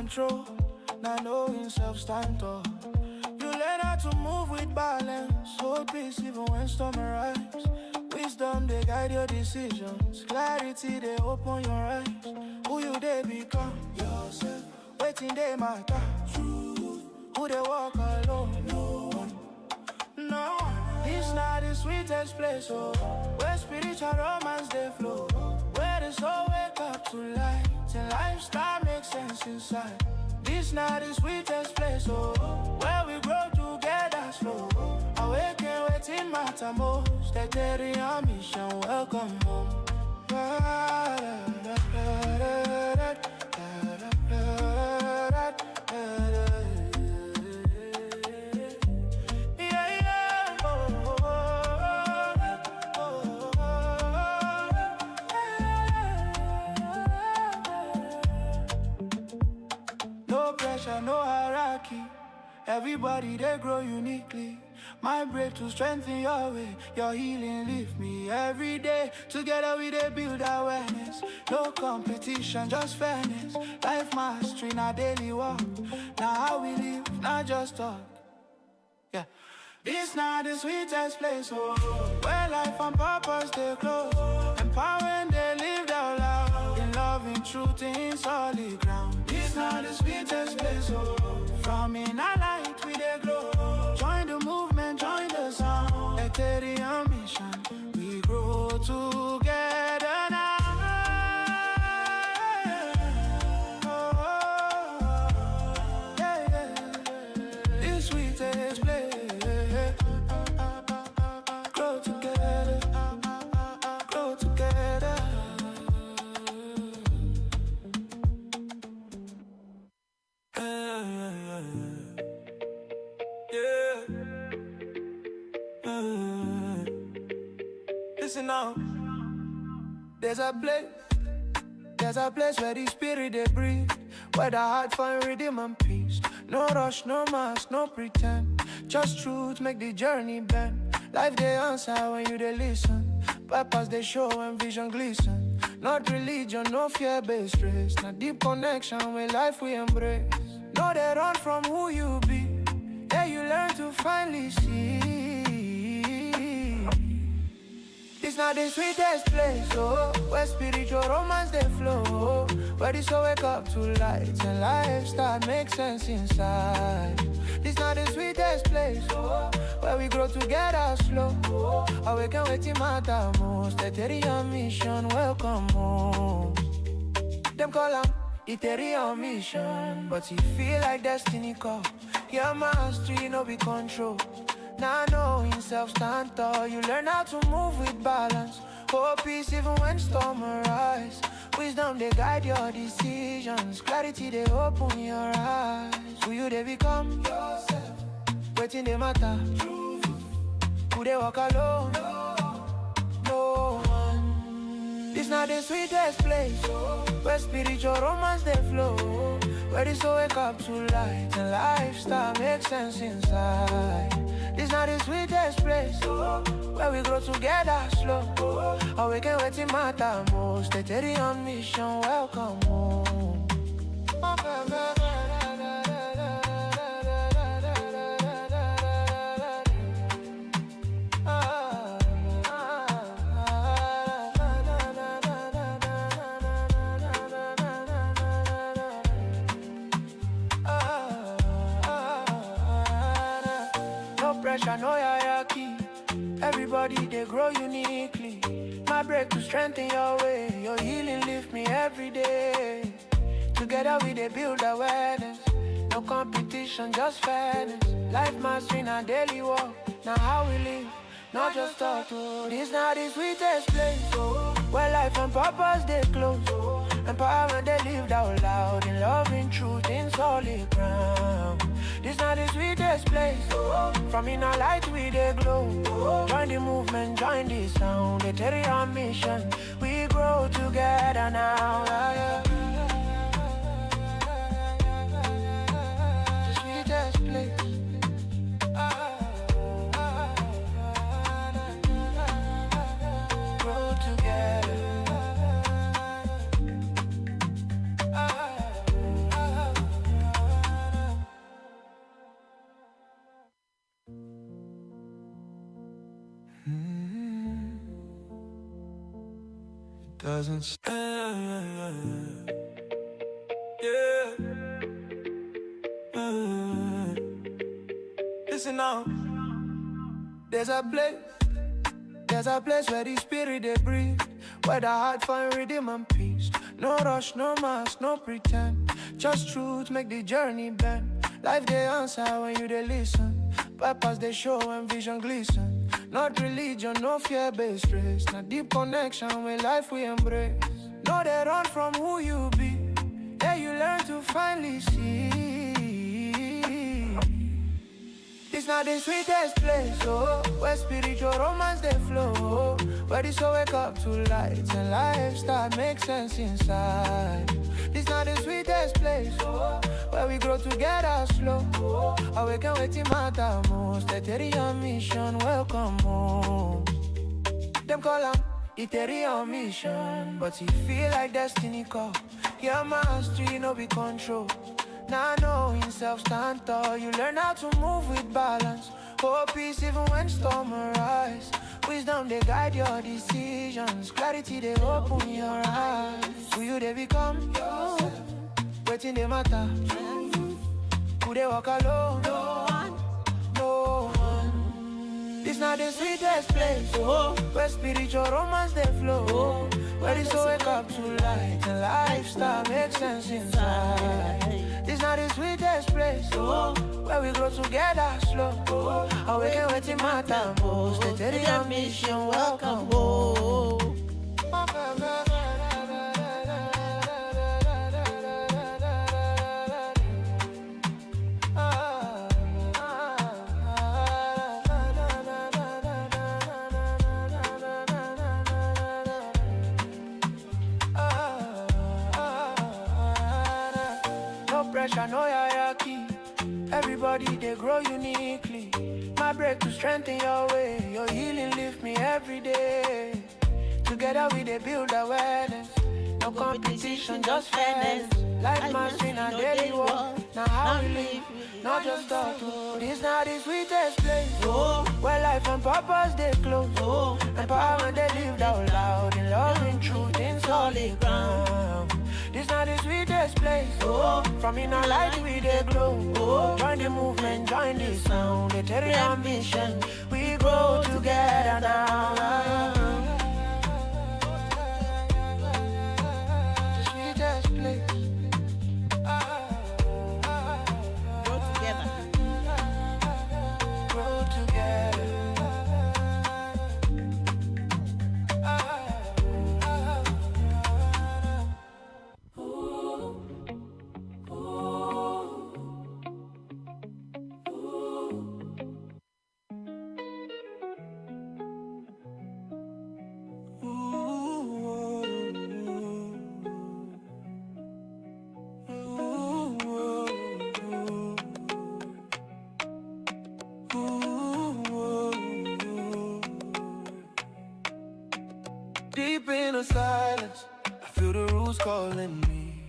control, not knowing self-stand tall. You learn how to move with balance, hold peace even when storm arrives. Wisdom, they guide your decisions. Clarity, they open your eyes. Who you they become? Yourself. Waiting, they matter. Truth. Who they walk alone? No one. No one. This not the sweetest place, oh. Where spiritual romance, they flow. Where the soul wake up to light. And lifestyle makes sense inside. This not the sweetest place, oh. Where we grow together slow. Awaken waiting matter most. Etherean mission, welcome home. No pressure, no hierarchy. Everybody, they grow uniquely. My break to strengthen your way. Your healing lift me every day. Together we they build awareness. No competition, just fairness. Life mastery, not daily walk. Now how we live, not just talk. Yeah. This not the sweetest place, oh. Where life and purpose they close. Empowering they live out loud. In love and truth in solid ground. This not the sweetest place, oh. From in our light we they glow. Join the movement, join the sound. Etherean mission, we grow together now. This sweetest place. Grow together, grow together. Listen now. There's a place where the spirit they breathe, where the heart find rhythm and peace. No rush, no mask, no pretend. Just truth make the journey bend. Life they answer when you they listen. Purpose they show when vision glisten. Not religion, no fear-based race. Not deep connection with life we embrace. No they run from who you be. Yeah, you learn to finally see. It's not the sweetest place, oh. Where spiritual romance they flow. Where the soul wake up to light and lifestyle make sense inside. It's not the sweetest place, oh. Where we grow together slow. Awaken waiting matter most. Etherean mission, welcome home. Them call them Etherean mission, but you feel like destiny call. Your mastery no be control. Now knowing self-stand tall. You learn how to move with balance. Hold peace even when storm arise. Wisdom they guide your decisions. Clarity they open your eyes. Who you they become? Yourself. Waiting they matter. Truth. Who they walk alone? No one. This not the sweetest place, where spiritual romance they flow. Where the soul wake up to light and lifestyle makes sense inside. This not the sweetest place, where we grow together slow. Awaken waiting matter most. Etherean mission, welcome home. No hierarchy. Everybody they grow uniquely. My break to strengthen your way. Your healing lift me every day. Together we they build awareness. No competition, just fairness. Life mastering our daily walk. Now how we live, not just talk. This not the sweetest place, where life and purpose they close. Empowerment they lived out loud. In love and truth in solid ground. This not the sweetest place. From in our light we they glow. Join the movement, join the sound. Etherean mission, we grow together now. The sweetest place. Grow together. doesn't stand. Yeah. Listen now. There's a place where the spirit they breathe, where the heart find rhythm and peace. No rush, no mask, no pretend. Just truth make the journey bend. Life they answer when you they listen. Purpose they show when vision glisten. Not religion, no fear-based race. Not deep connection with life we embrace. No they run from who you be. Yeah, you learn to finally see. It's not the sweetest place, oh, where spiritual romance they flow, where the soul wake up to light and life start make sense inside. It's not the sweetest place, oh, where we grow together slow. Awaken waiting matter most. Etherean mission, welcome home. Them call them Etherean mission, but it feel like destiny call. Your mastery no be control. Now knowing self stand tall, you learn how to move with balance. Hold peace even when storm arise. Wisdom they guide your decisions. Clarity they open your eyes. Who you they become? Yourself. Waiting they matter. Could they walk alone? No one. No one. This not the sweetest place, oh, where spiritual romance they flow, where the soul wake up to light and lifestyle makes sense inside. This not the sweetest place, oh, where we grow together slow. Awaken waiting matter most. Etherean mission, welcome home. No hierarchy, everybody they grow uniquely. My break to strengthen your way, your healing lift me every day. Together we they build awareness, no competition, just fairness. Life mastery and daily work, now how we live, not just talk. This not the sweetest place, oh, where life and purpose they close, oh, empowerment they lived out loud, in love and truth in solid ground. This not the sweetest place, oh, from in our light we they glow, oh, join the movement, join the sound, Etherean mission, we grow together now. The sweetest place. Deep in the silence, I feel the roots calling me.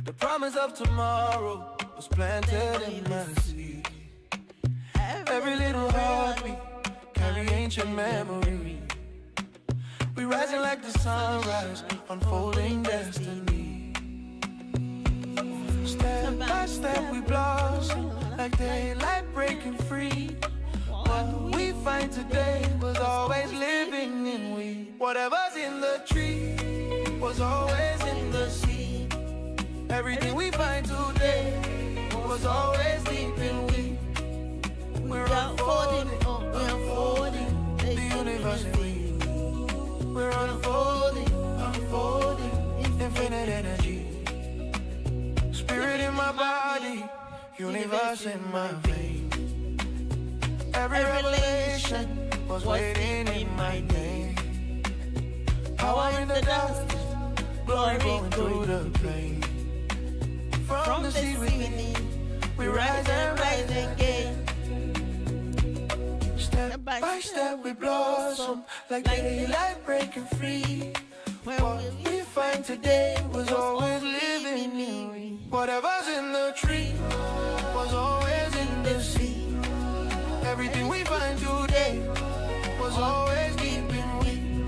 The promise of tomorrow was planted in my seed. Every little heartbeat carry ancient memory. We rising like the sunrise, unfolding destiny. Step by step we blossom, like daylight breaking free. What we find today was always living in we. Whatever's in the tree was always in the sea. Everything we find today was always deep in we. We're unfolding, the universe in we. We're unfolding, infinite energy. Spirit in my body, universe in my veins. Every revelation was waiting in my name. Power in the dust, glory going through the plain. From the seed within, we rise and rise again. Step by step we blossom, like daylight breaking free. What we find today was always living in we. Whatever's in the tree was always in the sea. Everything we find today was always deep in we.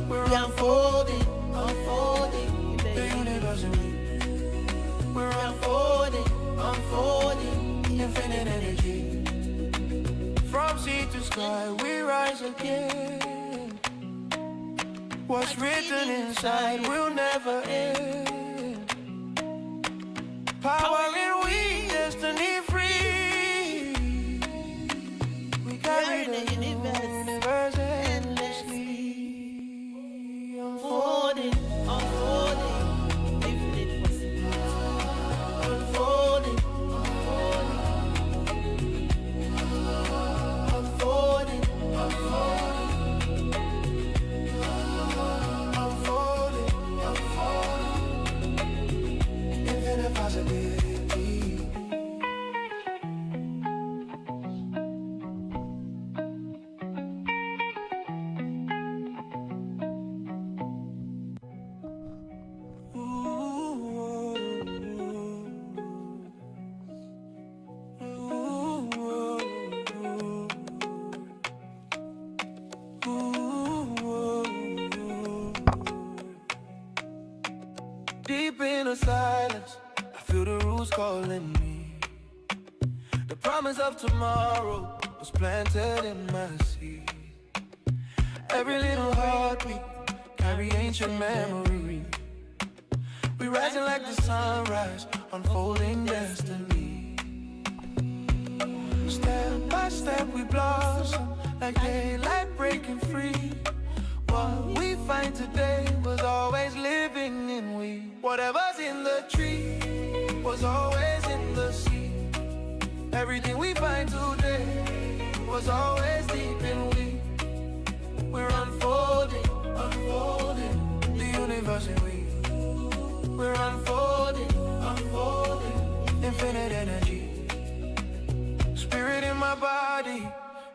We're We're unfolding, unfolding, the universe and we. We're unfolding, unfolding, infinite energy. From sea to sky, we rise again. What's written inside will never end. Power in we, destiny free. We carry the universe endlessly. Unfolding, unfolding, infinite possibilities. Unfolding, unfolding, unfolding, unfolding, infinite possibilities. Deep in the silence, I feel the roots calling me. The promise of tomorrow was planted in my seed. Every little heartbeat carry ancient memory. We rising like the sunrise, unfolding destiny. Step by step we blossom, like daylight breaking free. What we find today was always living in we. Whatever's in the tree was always in the sea. Everything we find today was always deep in we. We're unfolding, unfolding, the universe in we. We're unfolding, unfolding, infinite energy. Spirit in my body,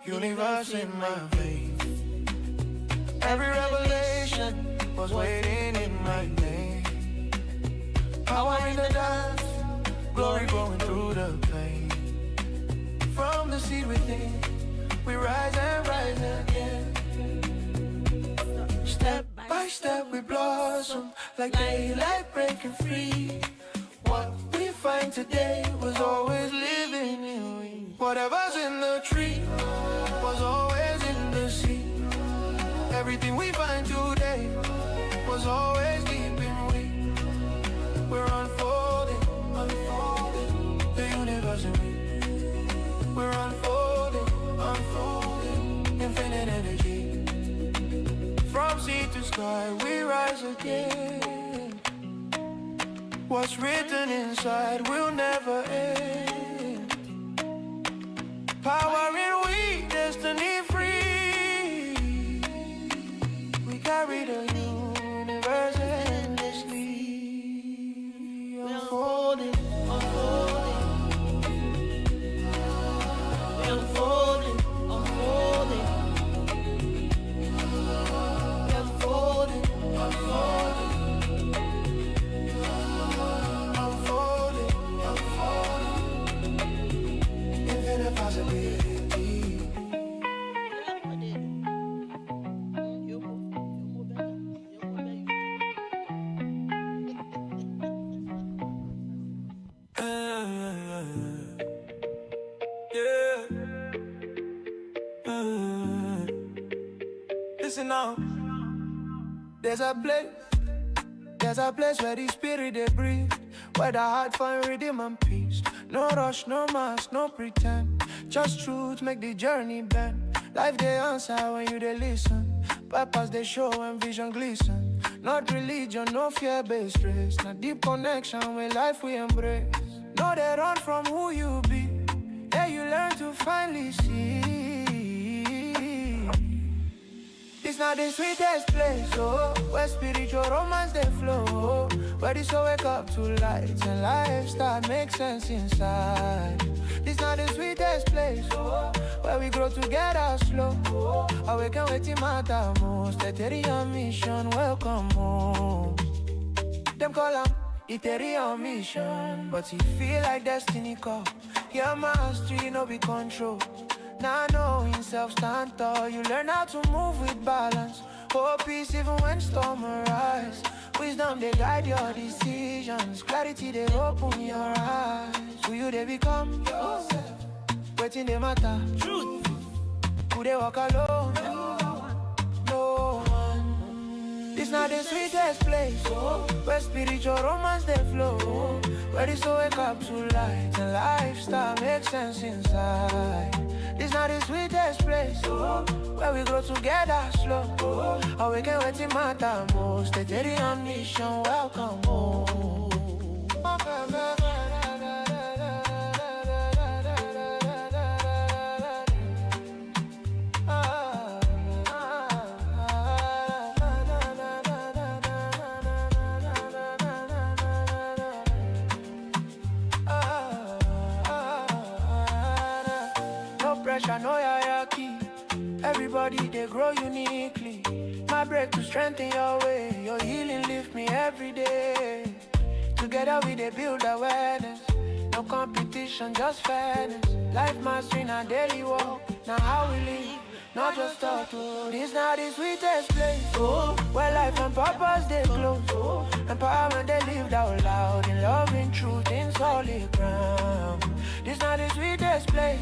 universe in my veins. Every revelation was waiting in my name. Power in the dance, glory growing through the pain. From the seed within, we rise and rise again. Step by step we blossom, like daylight breaking free. What we find today was always living in we. Whatever's in the tree was always in the sea. Everything we find today was always deep in we. We're unfolding, unfolding, the universe in we. We're unfolding, unfolding, infinite energy. From sea to sky, we rise again. What's written inside will never end. Power in we, destiny free. We carry the universe endlessly. Unfolding, unfolding, unfolding, unfolding, unfolding, unfolding, unfolding, infinite possibility. Listen now, there's a place where the spirit they breathe, where the heart find rhythm and peace. No rush, no mask, no pretend, just truth make the journey bend. Life they answer when you they listen, purpose they show when vision glisten. Not religion, no fear-based race, not deep connection with life we embrace. No they run from who you be, yeah you learn to finally see. It's not the sweetest place, oh, where spiritual romance they flow, where the soul wake up to light and life start make sense inside. It's not the sweetest place, oh, where we grow together slow, awaken waiting matter most. Etherean mission, welcome home. Them call them Etherean mission, but it feel like destiny call. Your mastery no be control. Now knowing self stand tall, you learn how to move with balance. Oh, peace even when storm arise. Wisdom they guide your decisions. Clarity they open your eyes. Who you they become? Yourself. Waiting they matter. Truth. Who they walk alone? No one. This not the sweetest place, where spiritual romance they flow, where the soul wake up to light and lifestyle makes sense inside. This not the sweetest place, where we grow together slow. How we can wait in matter most. Etherean mission, welcome home. No hierarchy, everybody they grow uniquely. My break to strengthen your way, your healing lift me every day. Together we they build awareness, no competition, just fairness. Life mastering our daily walk, now how we live, not just talk. This not the sweetest place, where life and purpose they close. Empowerment they lived out loud, in love, in truth, in solid ground. This not the sweetest place,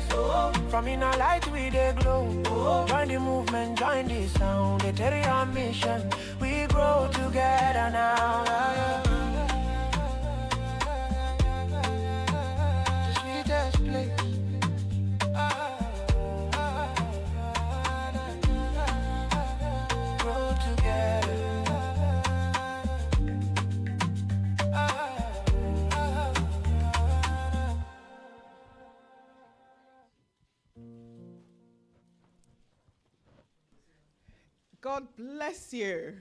from inner light we they glow. Join the movement, join the sound, Etherean mission, we grow together now. The sweetest place. Grow together. God bless you.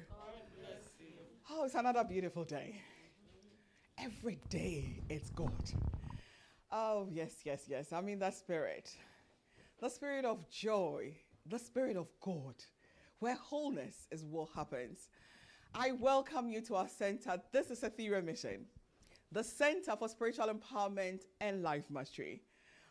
Oh, it's another beautiful day. Every day it's God. Oh, yes. I mean that spirit. The spirit of joy. The spirit of God. Where wholeness is what happens. I welcome you to our center. This is Etherean Mission. The Center for Spiritual Empowerment and Life Mastery.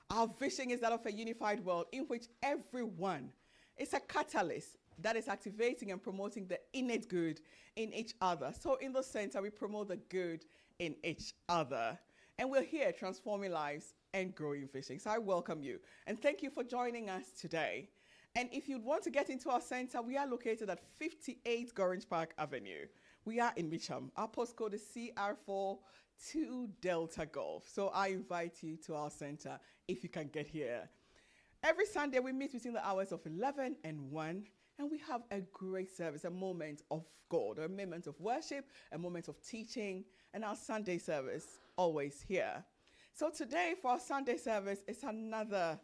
Our vision is that of a unified world in which everyone is a catalyst that is activating and promoting the innate good in each other. So in the center, we promote the good in each other. And we're here transforming lives and growing vision. So I welcome you. And thank you for joining us today. And if you'd want to get into our center, we are located at 58 Orange Park Avenue. We are in Mitcham. Our postcode is CR4 2 Delta Golf. So I invite you to our center if you can get here. Every Sunday, we meet between the hours of 11 and 1. And we have a great service, a moment of God, a moment of worship, a moment of teaching, and our Sunday service always here. So today for our Sunday service, it's another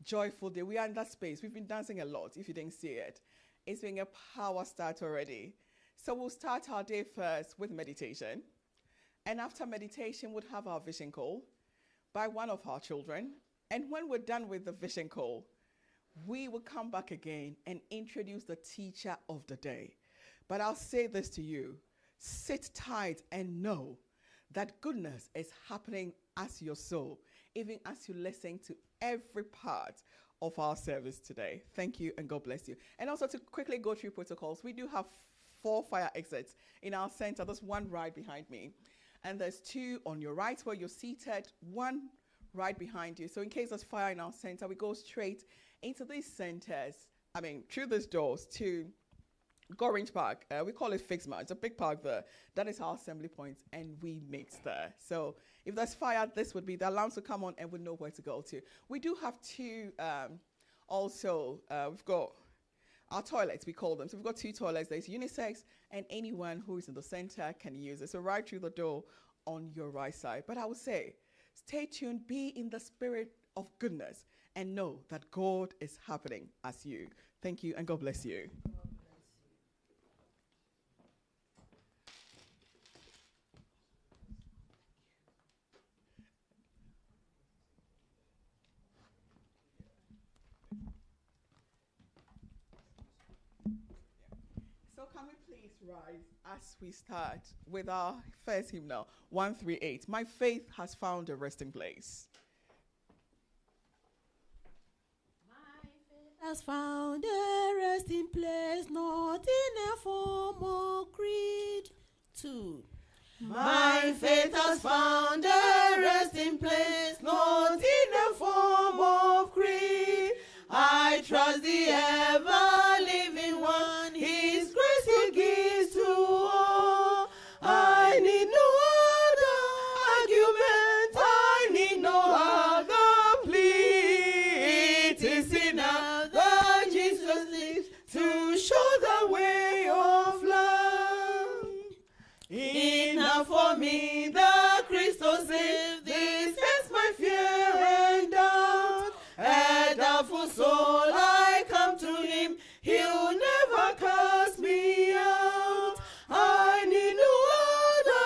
joyful day. We are in that space. We've been dancing a lot, if you didn't see it. It's been a power start already. So we'll start our day first with meditation. And after meditation, we'll have our vision call by one of our children. And when we're done with the vision call, we will come back again and introduce the teacher of the day. But I'll say this to you, sit tight and know that goodness is happening as your soul, even as you listen to every part of our service today. Thank you and God bless you. And also to quickly go through protocols, we do have 4 fire exits in our center. There's one right behind me. And there's 2 on your right where you're seated, 1 right behind you. So in case there's fire in our center, we go straight into these centers, through these doors to Orange Park. We call it Fixma. It's a big park there. That is our assembly point, and we meet there. So if there's fire, this would be the alarms will come on and we know where to go to. We do have 2 we've got our toilets, we call them. So we've got 2 toilets. There's unisex, and anyone who is in the center can use it. So right through the door on your right side. But I would say, stay tuned, be in the spirit of goodness, and know that God is happening as you. Thank you, and God bless you. So can we please rise as we start with our first hymnal, 138. My faith has found a resting place. My faith has found a resting place, not in a form or creed. 2. My faith has found a resting place, not in the form of creed. I trust the ever-living one, His grace He gives to all. I need no other argument, I need no other plea. It is enough that Jesus lives to show the way of love. Enough for me, the Christos saved. This is my fear and doubt. A doubtful soul, I come to Him. He'll never cast me out. I need no other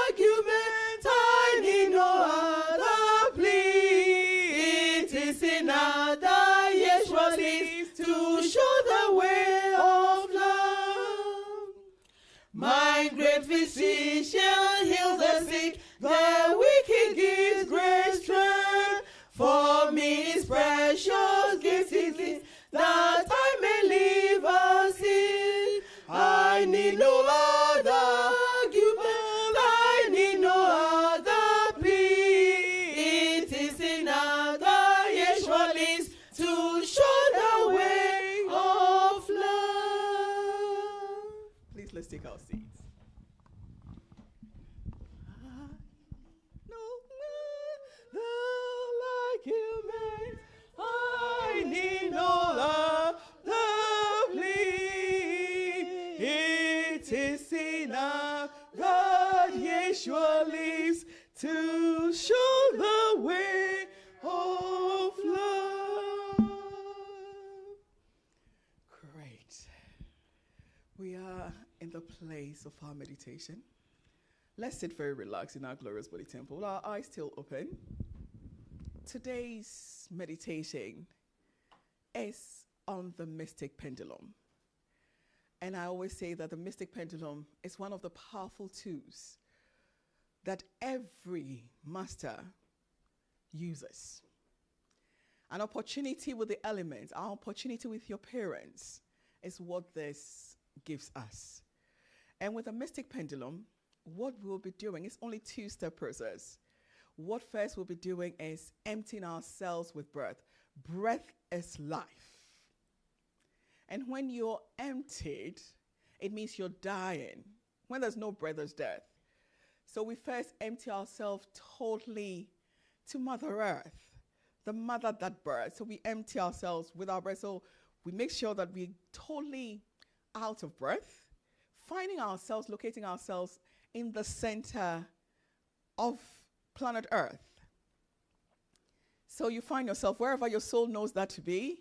argument. I need no other plea. It is enough that Yeshua lives to show the way of love. My great physician heals the sick, the wicked gives great strength. For me His precious gift He gives, that I may live as His. I need no other argument, I need no other plea. It is enough that Yeshua lives to show the way of love. Please, let's take our seats. No other like you, man. I need no other plea. It is enough that Yeshua lives to show the way of love. Great. We are in the place of our meditation. Let's sit very relaxed in our glorious body temple with our eyes still open. Today's meditation is on the mystic pendulum. And I always say that the mystic pendulum is one of the powerful tools that every master uses. An opportunity with the elements, our opportunity with your parents is what this gives us. And with a mystic pendulum, what we'll be doing is only two-step process. What first we'll be doing is emptying ourselves with breath. Breath is life. And when you're emptied, it means you're dying. When there's no breath, there's death. So we first empty ourselves totally to Mother Earth, the mother that birthed. So we empty ourselves with our breath. So we make sure that we're totally out of breath, finding ourselves, locating ourselves in the center of planet Earth. So you find yourself wherever your soul knows that to be.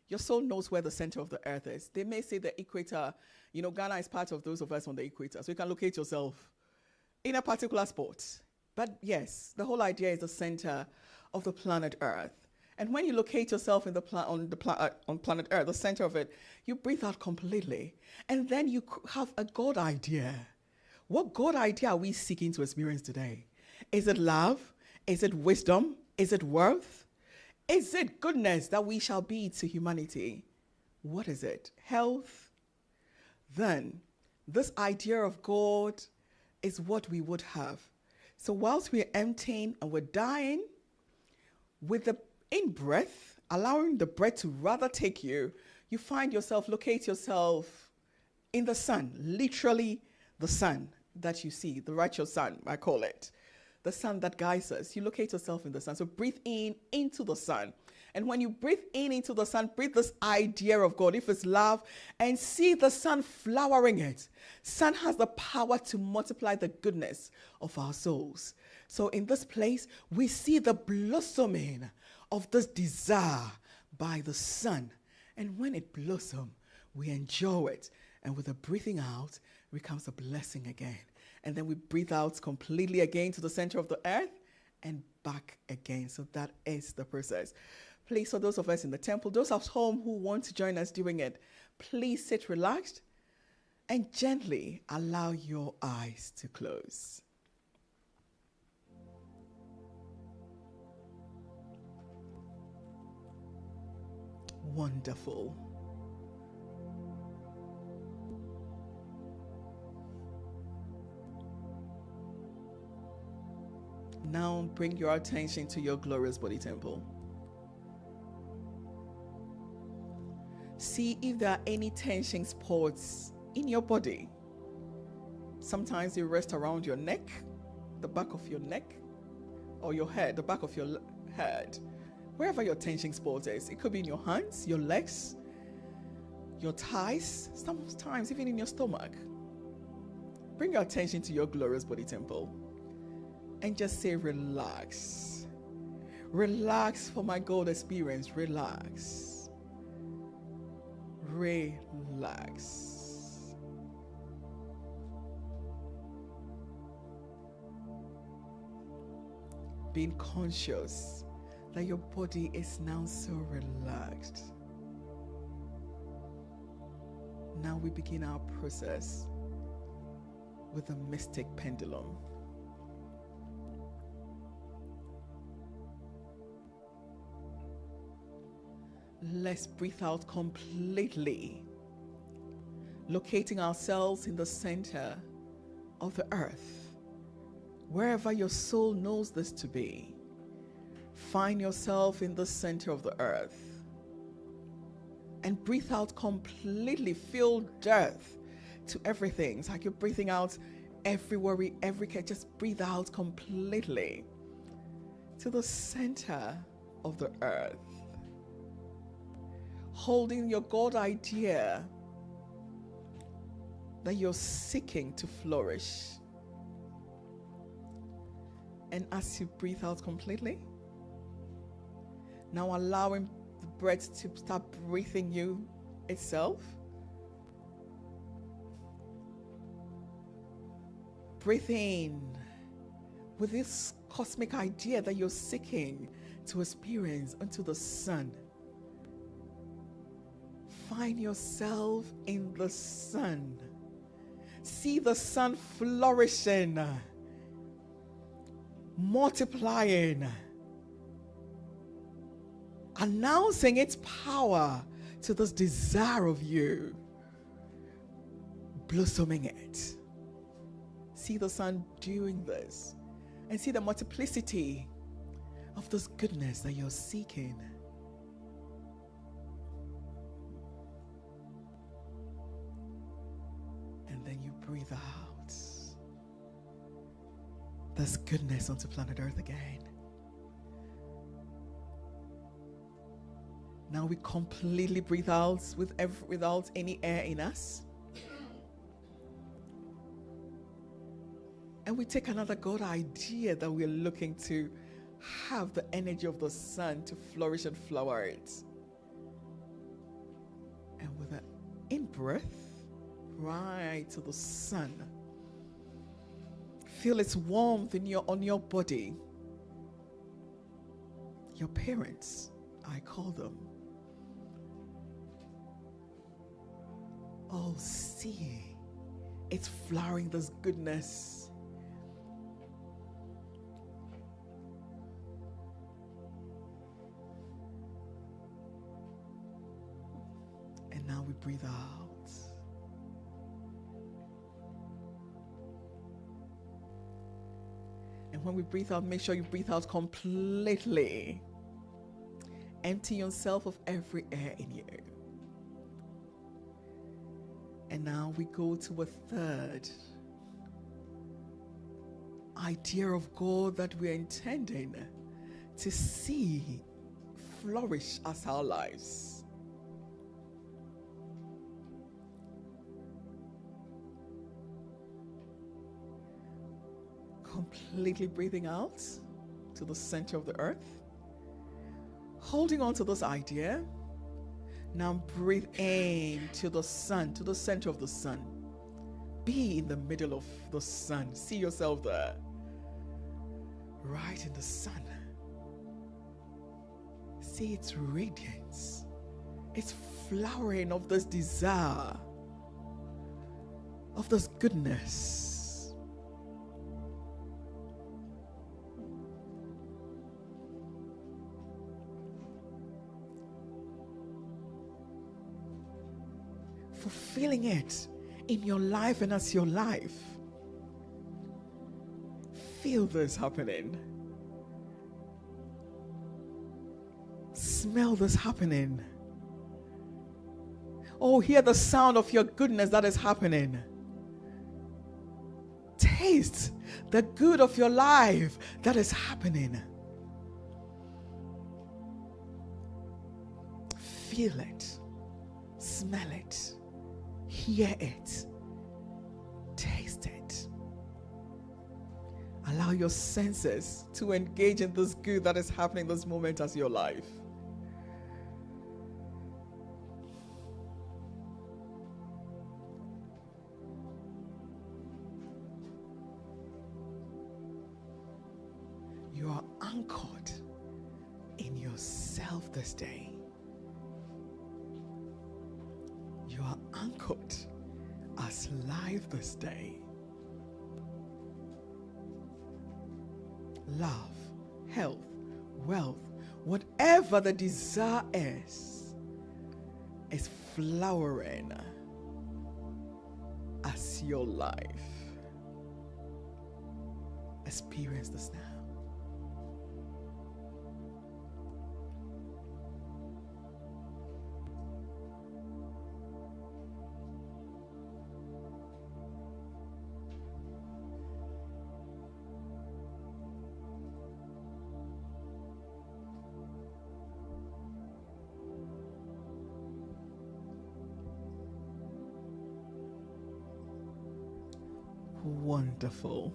Your soul knows where the center of the earth is. They may say the equator. You know, Ghana is part of those of us on the equator. So you can locate yourself in a particular spot. But yes, the whole idea is the center of the planet Earth. And when you locate yourself in the on planet Earth, the center of it, you breathe out completely. And then you have a God idea. What God idea are we seeking to experience today? Is it love? Is it wisdom? Is it worth? Is it goodness that we shall be to humanity? What is it? Health? Then, this idea of God is what we would have. So whilst we're emptying and we're dying, with the in-breath, allowing the breath to rather take you, you find yourself, locate yourself in the sun, literally the sun that you see, the righteous sun, I call it. The sun that guides us. You locate yourself in the sun. So breathe in into the sun. And when you breathe in into the sun, breathe this idea of God. If it's love, and see the sun flowering it. Sun has the power to multiply the goodness of our souls. So in this place, we see the blossoming of this desire by the sun. And when it blossoms, we enjoy it. And with the breathing out, it becomes a blessing again. And then we breathe out completely again to the center of the earth and back again. So that is the process. Please, for those of us in the temple, those at home who want to join us doing it, please sit relaxed and gently allow your eyes to close. wonderful. Now bring your attention to your glorious body temple. See if there are any tension spots in your body. Sometimes they rest around your neck, the back of your neck, or your head, the back of your head. Wherever your tension spot is. It could be in your hands, your legs, your thighs, sometimes even in your stomach. Bring your attention to your glorious body temple and just say, relax. Relax for my God experience. Relax. Relax. Being conscious that your body is now so relaxed. Now we begin our process with the mystic pendulum. Let's breathe out completely, locating ourselves in the center of the earth. Wherever your soul knows this to be, find yourself in the center of the earth and breathe out completely. Feel death to everything. It's like you're breathing out every worry, every care. Just breathe out completely to the center of the earth. Holding your God idea that you're seeking to flourish. And as you breathe out completely, now allowing the breath to start breathing you itself. Breathe in with this cosmic idea that you're seeking to experience unto the sun. Find yourself in the sun. See the sun flourishing, multiplying, announcing its power to this desire of you, blossoming it. See the sun doing this and see the multiplicity of this goodness that you're seeking. And then you breathe out this goodness onto planet Earth again. Now we completely breathe out without any air in us. And we take another God idea that we're looking to have the energy of the sun to flourish and flower it. And with an in-breath, right to the sun. Feel its warmth on your body. Your parents, I call them. Oh, see, it's flowering this goodness. And now we breathe out. And when we breathe out, make sure you breathe out completely. Empty yourself of every air in you. And now we go to a third idea of God that we're intending to see flourish as our lives. Completely breathing out to the center of the earth. Holding on to this idea. Now breathe in to the sun, to the center of the sun. Be in the middle of the sun. See yourself there. Right in the sun. See its radiance. Its flowering of this desire. Of this goodness. fulfilling it in your life and as your life. Feel this happening. Smell this happening. Oh, hear the sound of your goodness that is happening. Taste the good of your life that is happening. Feel it. Smell it. Hear it. Taste it. Allow your senses to engage in this good that is happening this moment as your life. You are anchored in yourself this day. You are anchored as life this day. Love, health, wealth, whatever the desire is flowering as your life. Experience this now. Wonderful.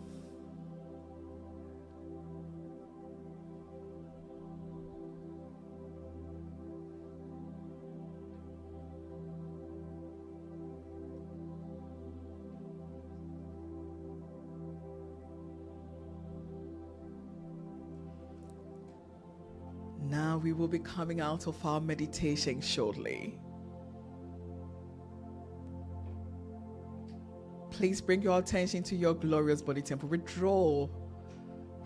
Now we will be coming out of our meditation shortly. Please bring your attention to your glorious body temple. Withdraw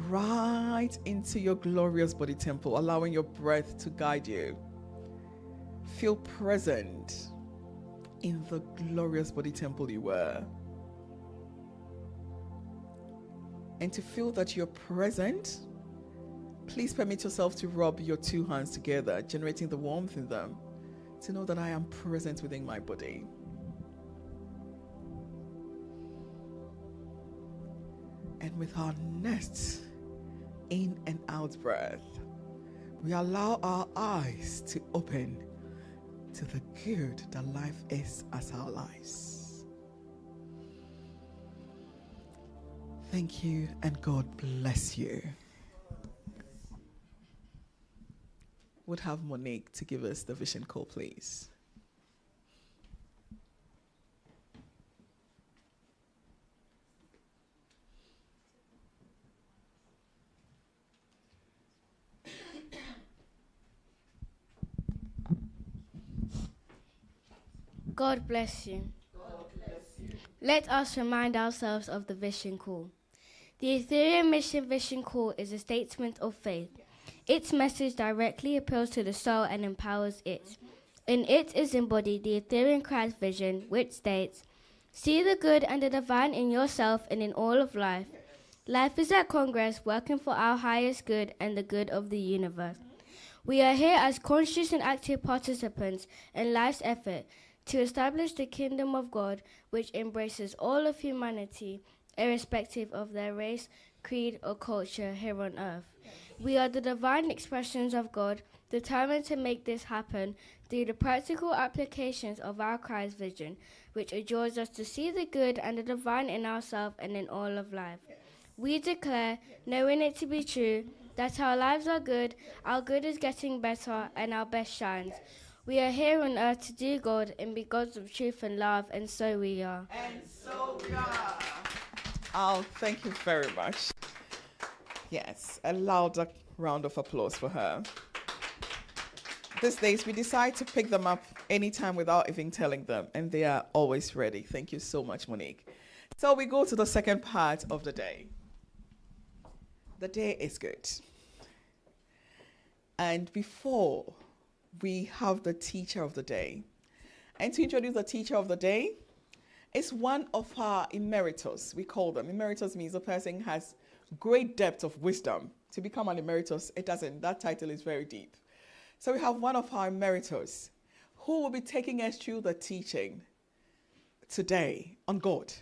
right into your glorious body temple, allowing your breath to guide you. Feel present in the glorious body temple you were. And to feel that you're present, please permit yourself to rub your two hands together, generating the warmth in them, to know that I am present within my body. And with our next in and out breath, we allow our eyes to open to the good that life is as our lives. Thank you, and God bless you. Would have Monique to give us the vision call, please. God bless you. Let us remind ourselves of the vision call. The Ethereum Mission Vision Call is a statement of faith. Its message directly appeals to the soul and empowers it. In it is embodied the Ethereum Christ vision, which states, "See the good and the divine in yourself and in all of life. Life is at Congress, working for our highest good and the good of the universe. We are here as conscious and active participants in life's effort to establish the kingdom of God, which embraces all of humanity, irrespective of their race, creed, or culture here on earth. We are the divine expressions of God, determined to make this happen through the practical applications of our Christ vision, which adjures us to see the good and the divine in ourselves and in all of life. We declare, knowing it to be true, that our lives are good, our good is getting better, and our best shines. We are here on earth to do God and be gods of truth and love, and so we are." And so we are. Oh, thank you very much. Yes, a louder round of applause for her. These days, we decide to pick them up anytime without even telling them, and they are always ready. Thank you so much, Monique. So we go to the second part of the day. The day is good. And before we have the teacher of the day, And to introduce the teacher of the day, it's one of our emeritus. We call them. Emeritus means a person has great depth of wisdom. To become an emeritus, that title is very deep. So we have one of our emeritus who will be taking us through the teaching today on God.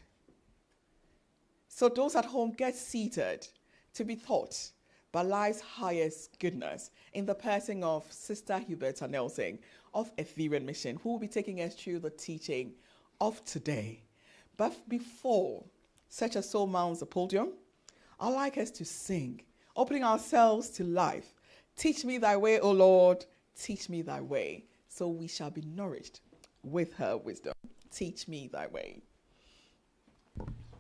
So those at home, get seated to be taught by life's highest goodness in the person of Sister Huberta Nelson of Etherean Mission, who will be taking us through the teaching of today. But before such a soul mounts the podium, I'd like us to sing, opening ourselves to life. Teach me thy way, O Lord, teach me thy way, so we shall be nourished with her wisdom. Teach me thy way.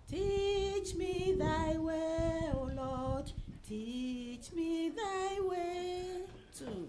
Teach me thy way, O Lord, teach me thy way. 2.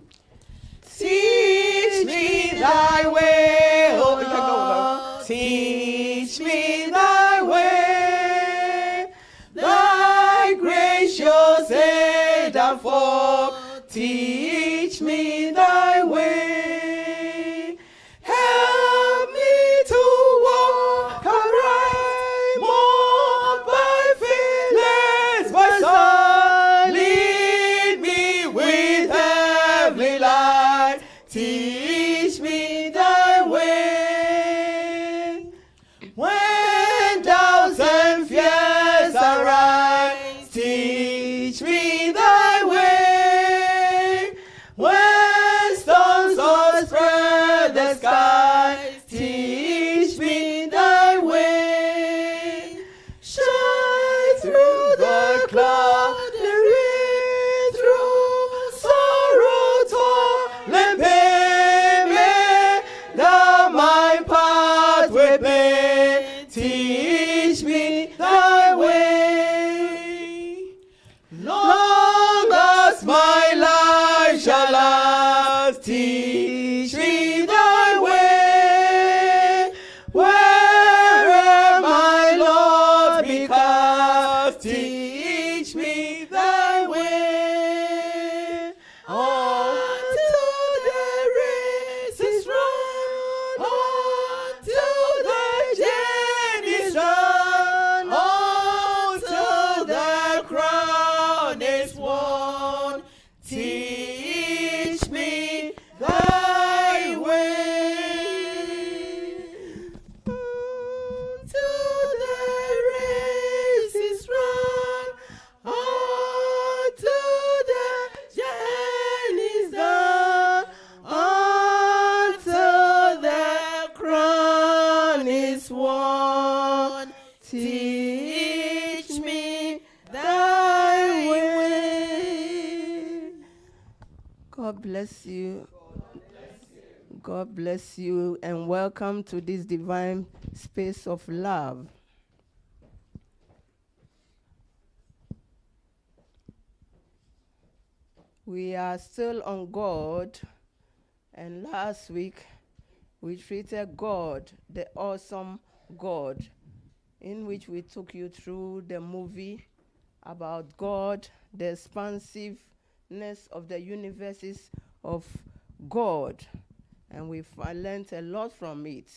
Teach me thy way, O Lord. Teach me thy way. Thy gracious aid and form. Teach me thy way. Help me to walk aright, more by faith, less by sight. Lead me with heavenly light. Teach me thy way. When doubts and fears arise, teach me thy way. When storms overspread the skies, teach me thy way. Shine through the cloud, the rain, through sorrow, toil, and pain, make thou my pathway plain. Teach me thy way. Long as my life shall last, teach me thy way. Wherever my Lord be cast, teach me thy way. Until the race is run, until the journey is done, until the crown is won. Teach me thy way. Until the race is run, until the journey is done, until the crown is won. Teach me thy way. God bless you. God bless you, and welcome to this divine space of love. We are still on God, and last week we treated God, the awesome God, in which we took you through the movie about God, the expansiveness of the universes of God. And we've learned a lot from it,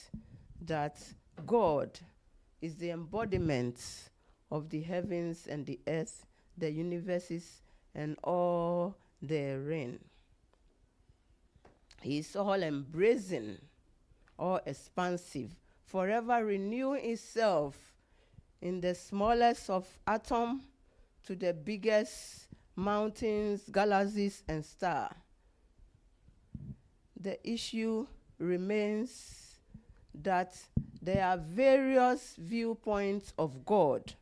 that God is the embodiment of the heavens and the earth, the universes, and all therein. He is all embracing, all expansive, forever renewing itself in the smallest of atom to the biggest mountains, galaxies, and stars. The issue remains that there are various viewpoints of God.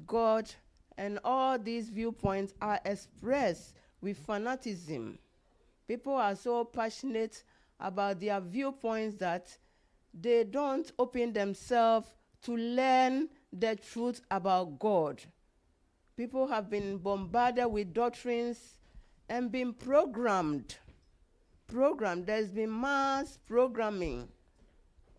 God, and all these viewpoints are expressed with fanaticism. People are so passionate about their viewpoints that they don't open themselves to learn the truth about God. People have been bombarded with doctrines and been programmed. There's been mass programming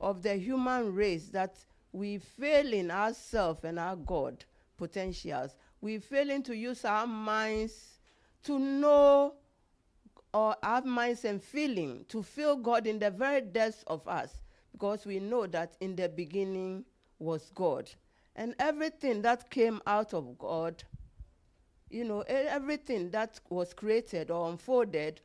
of the human race that we fail in ourselves and our God potentials. We failing to use our minds to know or have minds and feeling to feel God in the very depths of us, because we know that in the beginning was God. And everything that came out of God, everything that was created or unfolded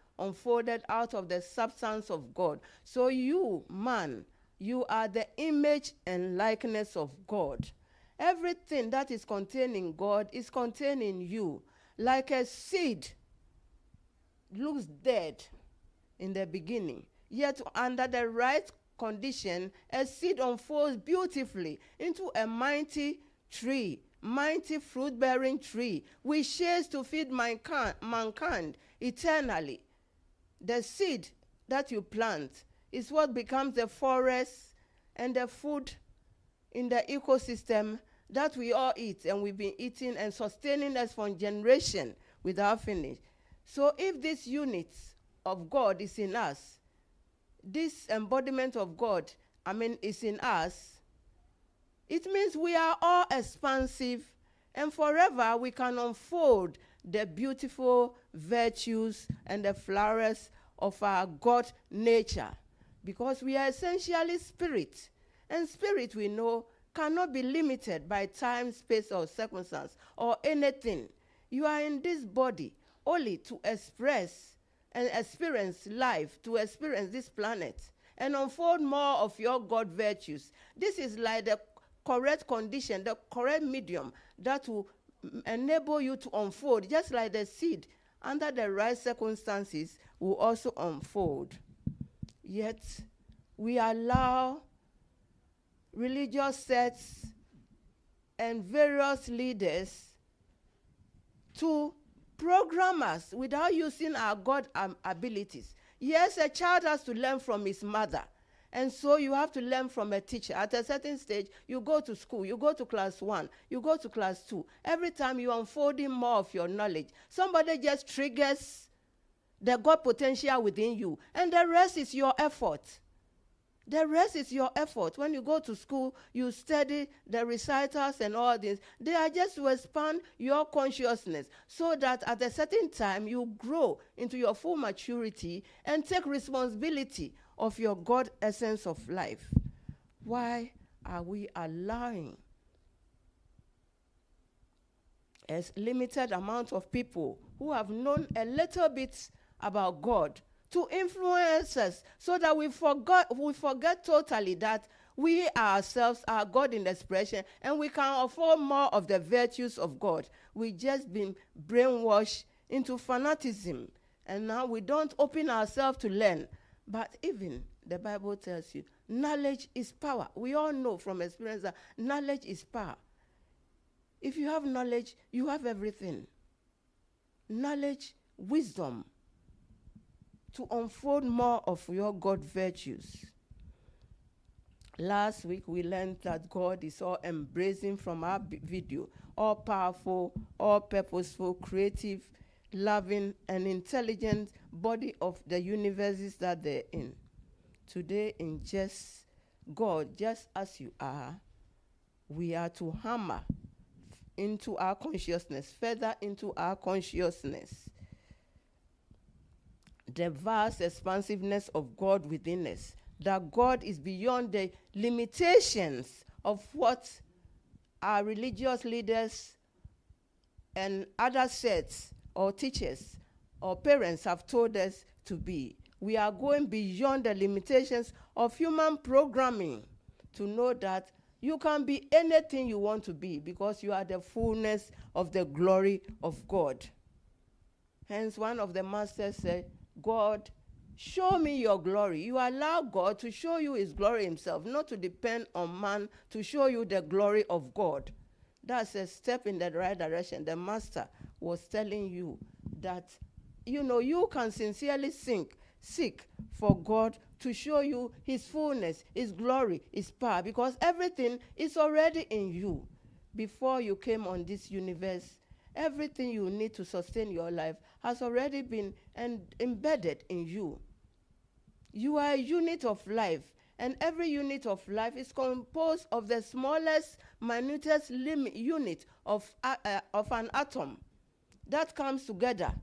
out of the substance of God. So you, man, you are the image and likeness of God. Everything that is contained in God is contained in you. Like a seed looks dead in the beginning, yet under the right condition, a seed unfolds beautifully into a mighty tree, mighty fruit-bearing tree, which shares to feed mankind eternally. The seed that you plant is what becomes the forest and the food in the ecosystem that we all eat, and we've been eating and sustaining us from generation without finish. So if this unit of God is in us, this embodiment of God, is in us, it means we are all expansive, and forever we can unfold the beautiful virtues and the flowers of our God nature, because we are essentially spirit. And spirit, we know, cannot be limited by time, space, or circumstance, or anything. You are in this body only to express and experience life, to experience this planet, and unfold more of your God virtues. This is like the correct condition, the correct medium that will enable you to unfold, just like the seed, under the right circumstances, will also unfold. Yet, we allow religious sects and various leaders to program us without using our God abilities. Yes, a child has to learn from his mother, and so you have to learn from a teacher. At a certain stage, you go to school, you go to class 1, you go to class 2. Every time you're unfolding more of your knowledge, somebody just triggers the God potential within you, and the rest is your effort. The rest is your effort. When you go to school, you study the recitals and all this. They are just to expand your consciousness, so that at a certain time you grow into your full maturity and take responsibility of your God essence of life. Why are we allowing a limited amount of people who have known a little bit about God to influence us, so that we forget totally that we ourselves are God in expression, and we can afford more of the virtues of God? We just been brainwashed into fanaticism, and now we don't open ourselves to learn. But even the Bible tells you, knowledge is power. We all know from experience that knowledge is power. If you have knowledge, you have everything. Knowledge, wisdom, to unfold more of your God virtues. Last week, we learned that God is all embracing from our video, all powerful, all purposeful, creative, loving, and intelligent body of the universes that they're in. Today, in just God, just as you are, we are to hammer into our consciousness, further into our consciousness, the vast expansiveness of God within us, that God is beyond the limitations of what our religious leaders and other sects or teachers or parents have told us to be. We are going beyond the limitations of human programming to know that you can be anything you want to be, because you are the fullness of the glory of God. Hence, one of the masters said, God, show me your glory. You allow God to show you his glory himself, not to depend on man to show you the glory of God. That's a step in the right direction. The master was telling you that, you can sincerely seek for God to show you his fullness, his glory, his power, because everything is already in you. Before you came on this universe, everything you need to sustain your life has already been embedded in you. You are a unit of life, and every unit of life is composed of the smallest, minutest unit of an atom that comes together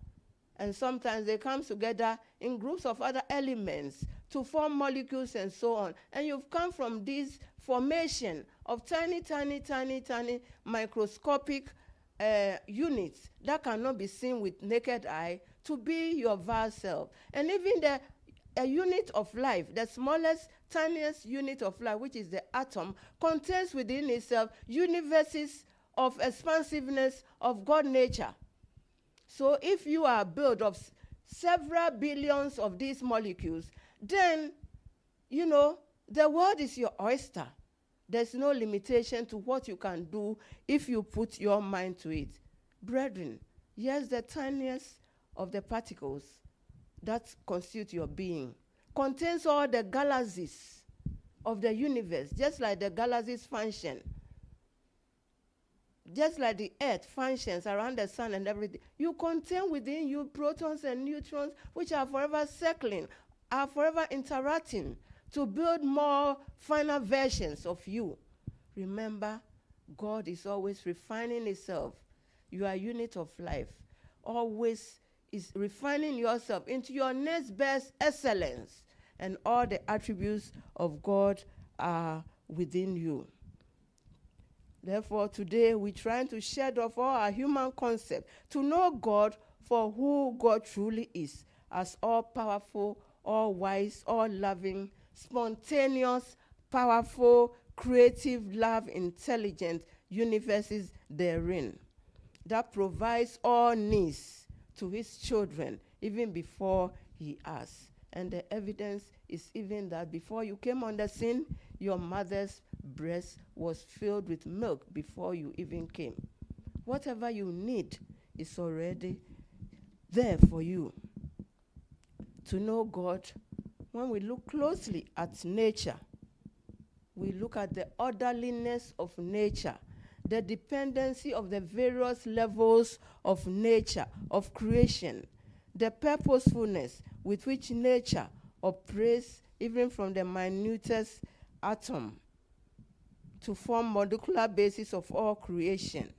and sometimes they come together in groups of other elements to form molecules and so on. And you've come from this formation of tiny, tiny, tiny, tiny microscopic units that cannot be seen with naked eye to be your vast self. And even a unit of life, the smallest, tiniest unit of life, which is the atom, contains within itself universes of expansiveness of God nature. So if you are built of several billions of these molecules, then, you know, the world is your oyster. There's no limitation to what you can do if you put your mind to it. Brethren, yes, the tiniest of the particles that constitute your being contains all the galaxies of the universe, just like the galaxies function. Just like the earth functions around the sun and everything, you contain within you protons and neutrons, which are forever circling, are forever interacting to build more finer versions of you. Remember, God is always refining himself. You are a unit of life. Always is refining yourself into your next best excellence, and all the attributes of God are within you. Therefore, today we're trying to shed off all our human concept to know God for who God truly is, as all-powerful, all-wise, all-loving, spontaneous, powerful, creative, love, intelligent universes therein that provides all needs to his children even before he asks. And the evidence is even that before you came on the scene, your mother's breast was filled with milk before you even came. Whatever you need is already there for you. To know God, when we look closely at nature, we look at the orderliness of nature, the dependency of the various levels of nature, of creation, the purposefulness with which nature operates even from the minutest atom to form molecular basis of all creation.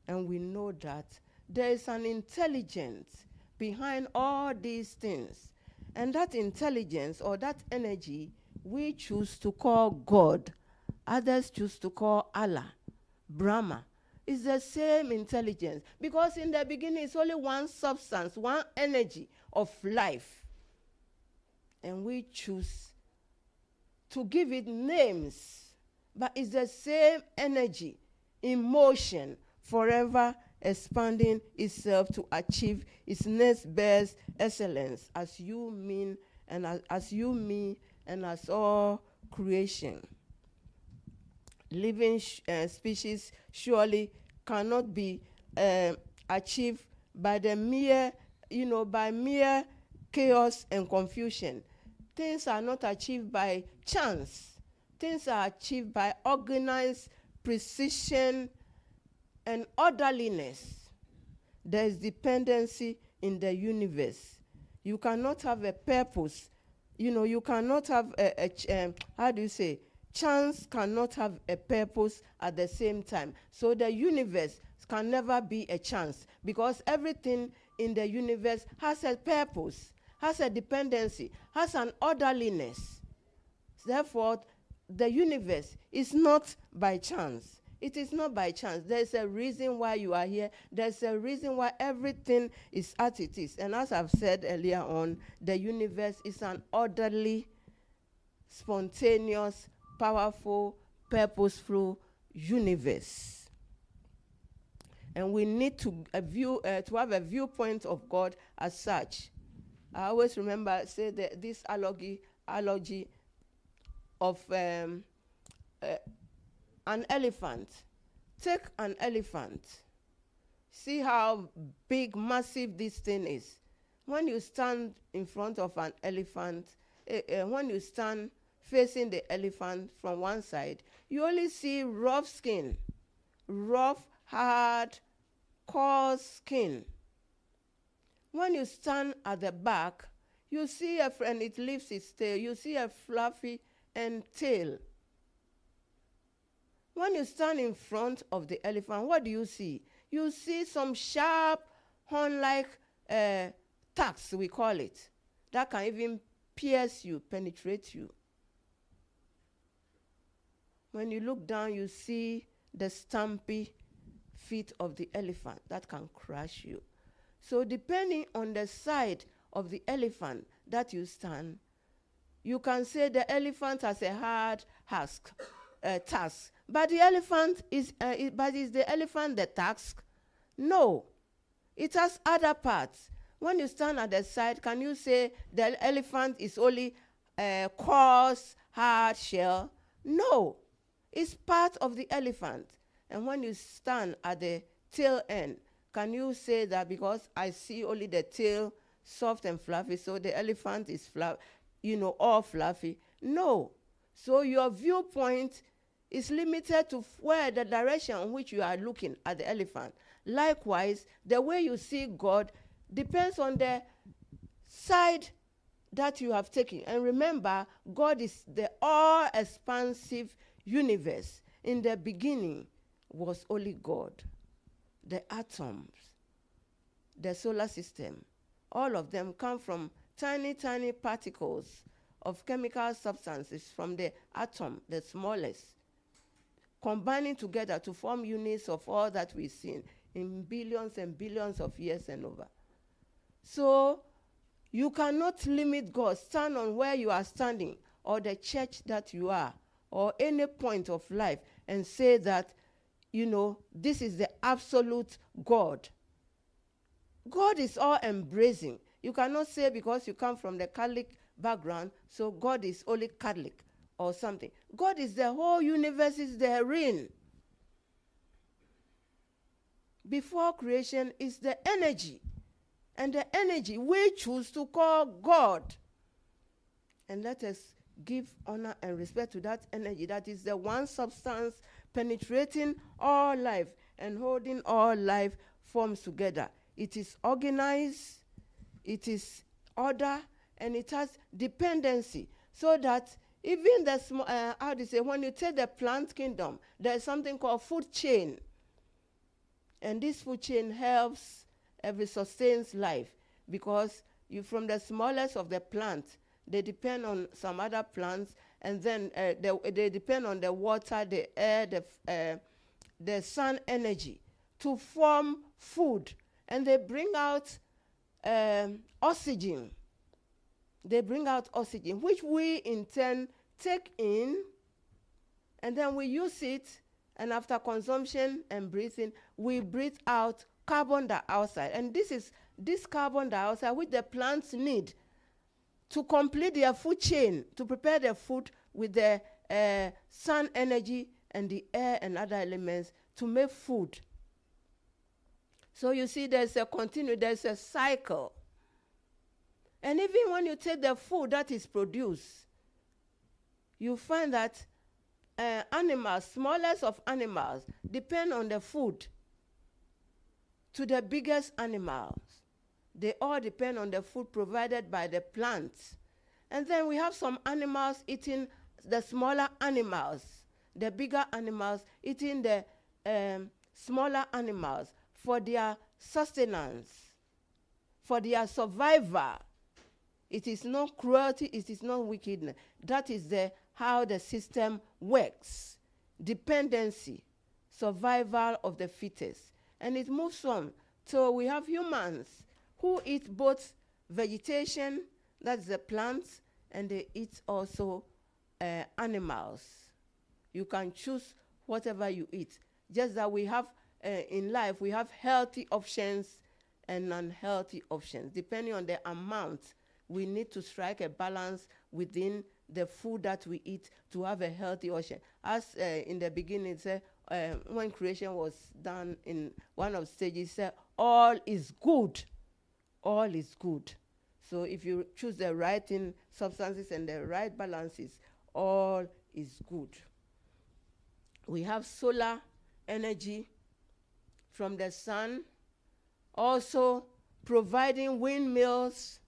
And we know that there is an intelligence behind all these things. And that intelligence or that energy we choose to call God. Others choose to call Allah, Brahma. It's the same intelligence. Because in the beginning, it's only one substance, one energy of life. And we choose to give it names. But it's the same energy in motion, forever expanding itself to achieve its next best excellence as you mean and as you, me, and as all creation. Living species surely cannot be achieved by the mere, by mere chaos and confusion. Things are not achieved by chance. Things are achieved by organized precision and orderliness. There is dependency in the universe. You cannot have a purpose. You cannot have chance cannot have a purpose at the same time. So the universe can never be a chance, because everything in the universe has a purpose, has a dependency, has an orderliness. Therefore, the universe is not by chance. It is not by chance. There's a reason why you are here. There's a reason why everything is as it is. And as I've said earlier on, the universe is an orderly, spontaneous, powerful, purposeful universe. And we need to have a viewpoint of God as such. I always remember this analogy of an elephant. Take an elephant. See how big, massive this thing is. When you stand in front of an elephant, when you stand facing the elephant from one side, you only see rough skin, rough, hard, coarse skin. When you stand at the back, you see and it lifts its tail, you see a fluffy tail. When you stand in front of the elephant, what do you see? You see some sharp, horn-like tax, we call it, that can even pierce you, penetrate you. When you look down, you see the stumpy feet of the elephant that can crush you. So depending on the side of the elephant that you stand, you can say the elephant has a hard task. But the elephant is the elephant the task? No. It has other parts. When you stand at the side, can you say the elephant is only coarse, hard shell? No. It's part of the elephant. And when you stand at the tail end, can you say that because I see only the tail soft and fluffy, so the elephant is all fluffy? No. So your viewpoint is limited to where the direction in which you are looking at the elephant. Likewise, the way you see God depends on the side that you have taken. And remember, God is the all-expansive universe. In the beginning was only God. The atoms, the solar system, all of them come from tiny, tiny particles of chemical substances from the atom, the smallest, combining together to form units of all that we've seen in billions and billions of years and over. So you cannot limit God. Stand on where you are standing, or the church that you are, or any point of life, and say that, this is the absolute God. God is all embracing. You cannot say because you come from the Catholic background, so God is only Catholic or something. God is the whole universe is therein. Before creation is the energy. And the energy we choose to call God. And let us give honor and respect to that energy that is the one substance penetrating all life and holding all life forms together. It is organized, it is order, and it has dependency. So that even the when you take the plant kingdom, there's something called food chain. And this food chain helps sustains life, because from the smallest of the plants, they depend on some other plants, and then they depend on the water, the air, the sun energy to form food. And they bring out oxygen. They bring out oxygen, which we in turn take in, and then we use it, and after consumption and breathing, we breathe out carbon dioxide. And this carbon dioxide which the plants need to complete their food chain, to prepare their food with the sun energy and the air and other elements to make food. So you see there's a cycle. And even when you take the food that is produced, you find that animals, smallest of animals, depend on the food to the biggest animals. They all depend on the food provided by the plants. And then we have some animals eating the smaller animals, the bigger animals eating the smaller animals for their sustenance, for their survival. It is not cruelty, it is not wickedness. That is how the system works. Dependency, survival of the fittest. And it moves on. So we have humans who eat both vegetation, that's the plants, and they eat also animals. You can choose whatever you eat. Just that we have, in life, we have healthy options and unhealthy options. Depending on the amount, we need to strike a balance within the food that we eat to have a healthy option. As in the beginning, it said, when creation was done in one of the stages, it said, all is good. All is good. So if you choose the right substances and the right balances, all is good. We have solar energy from the sun, also providing windmills.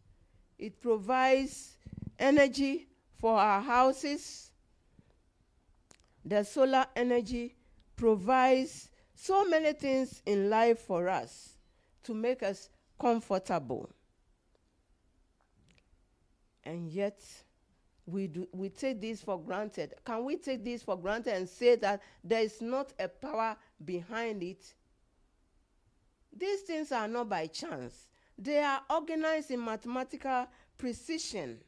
It provides energy for our houses. The solar energy provides so many things in life for us to make us comfortable. And yet, we take this for granted. Can we take this for granted and say that there is not a power behind it? These things are not by chance. They are organized in mathematical precision.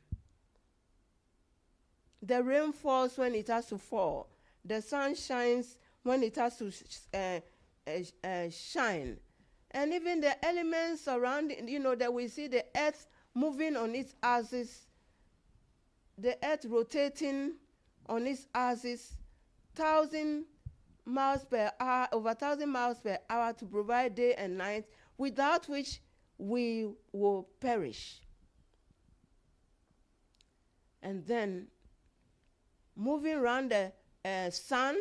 The rain falls when it has to fall. The sun shines when it has to shine. And even the elements surrounding, that we see the earth moving on its axis, the earth rotating on its axis, 1,000 miles per hour, over 1,000 miles per hour to provide day and night, without which we will perish. And then moving around the sun,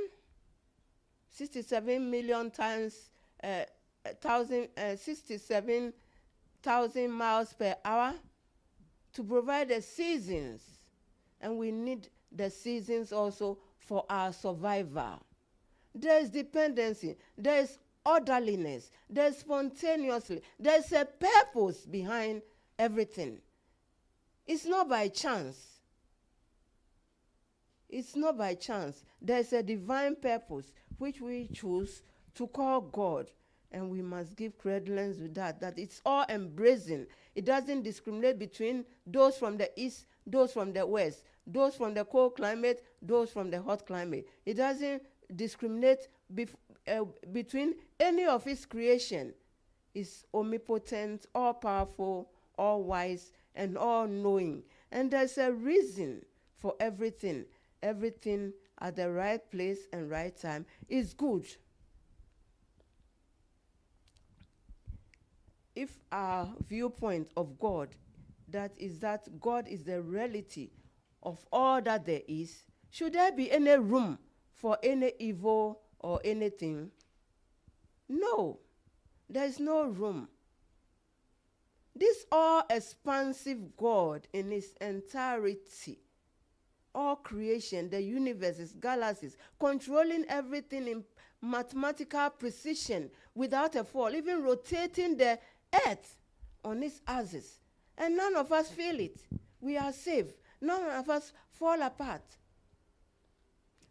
67 million times 67,000 miles per hour to provide the seasons. And we need the seasons also for our survival. There is dependency, there is orderliness, there is spontaneously, there is a purpose behind everything. It's not by chance. It's not by chance. There is a divine purpose which we choose to call God. And we must give credence with that it's all embracing. It doesn't discriminate between those from the east, those from the west, those from the cold climate, those from the hot climate. It doesn't discriminate between any of its creation. It's omnipotent, all-powerful, all-wise, and all-knowing. And there's a reason for everything. Everything at the right place and right time is good. If our viewpoint of God, that God is the reality of all that there is, should there be any room for any evil or anything? No, there is no room. This all-expansive God in his entirety, all creation, the universes, galaxies, controlling everything in mathematical precision without a fall, even rotating the earth on its axis. And none of us feel it. We are safe. None of us fall apart.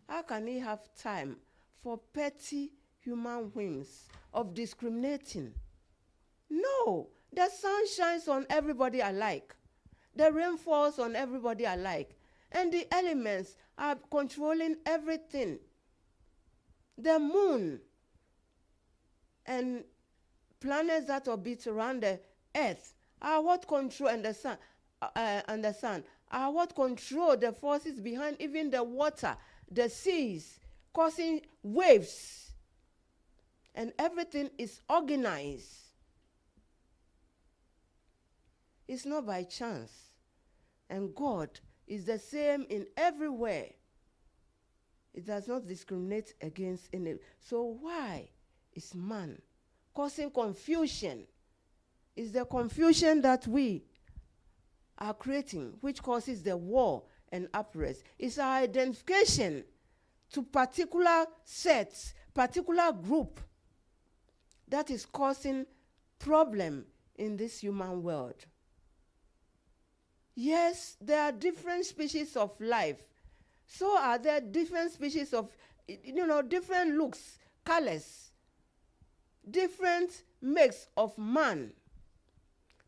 How can he have time for petty human whims of discriminating? No. The sun shines on everybody alike. The rain falls on everybody alike. And the elements are controlling everything. The moon and planets that orbit around the earth are what control, and the sun are what control the forces behind even the water, the seas, causing waves. And everything is organized. It's not by chance. And God is the same in everywhere. It does not discriminate against any. So why is man causing confusion? It's the confusion that we are creating which causes the war and unrest. It's our identification to particular sets, particular group that is causing problem in this human world. Yes, there are different species of life. So are there different species of, different looks, colors, different makes of man.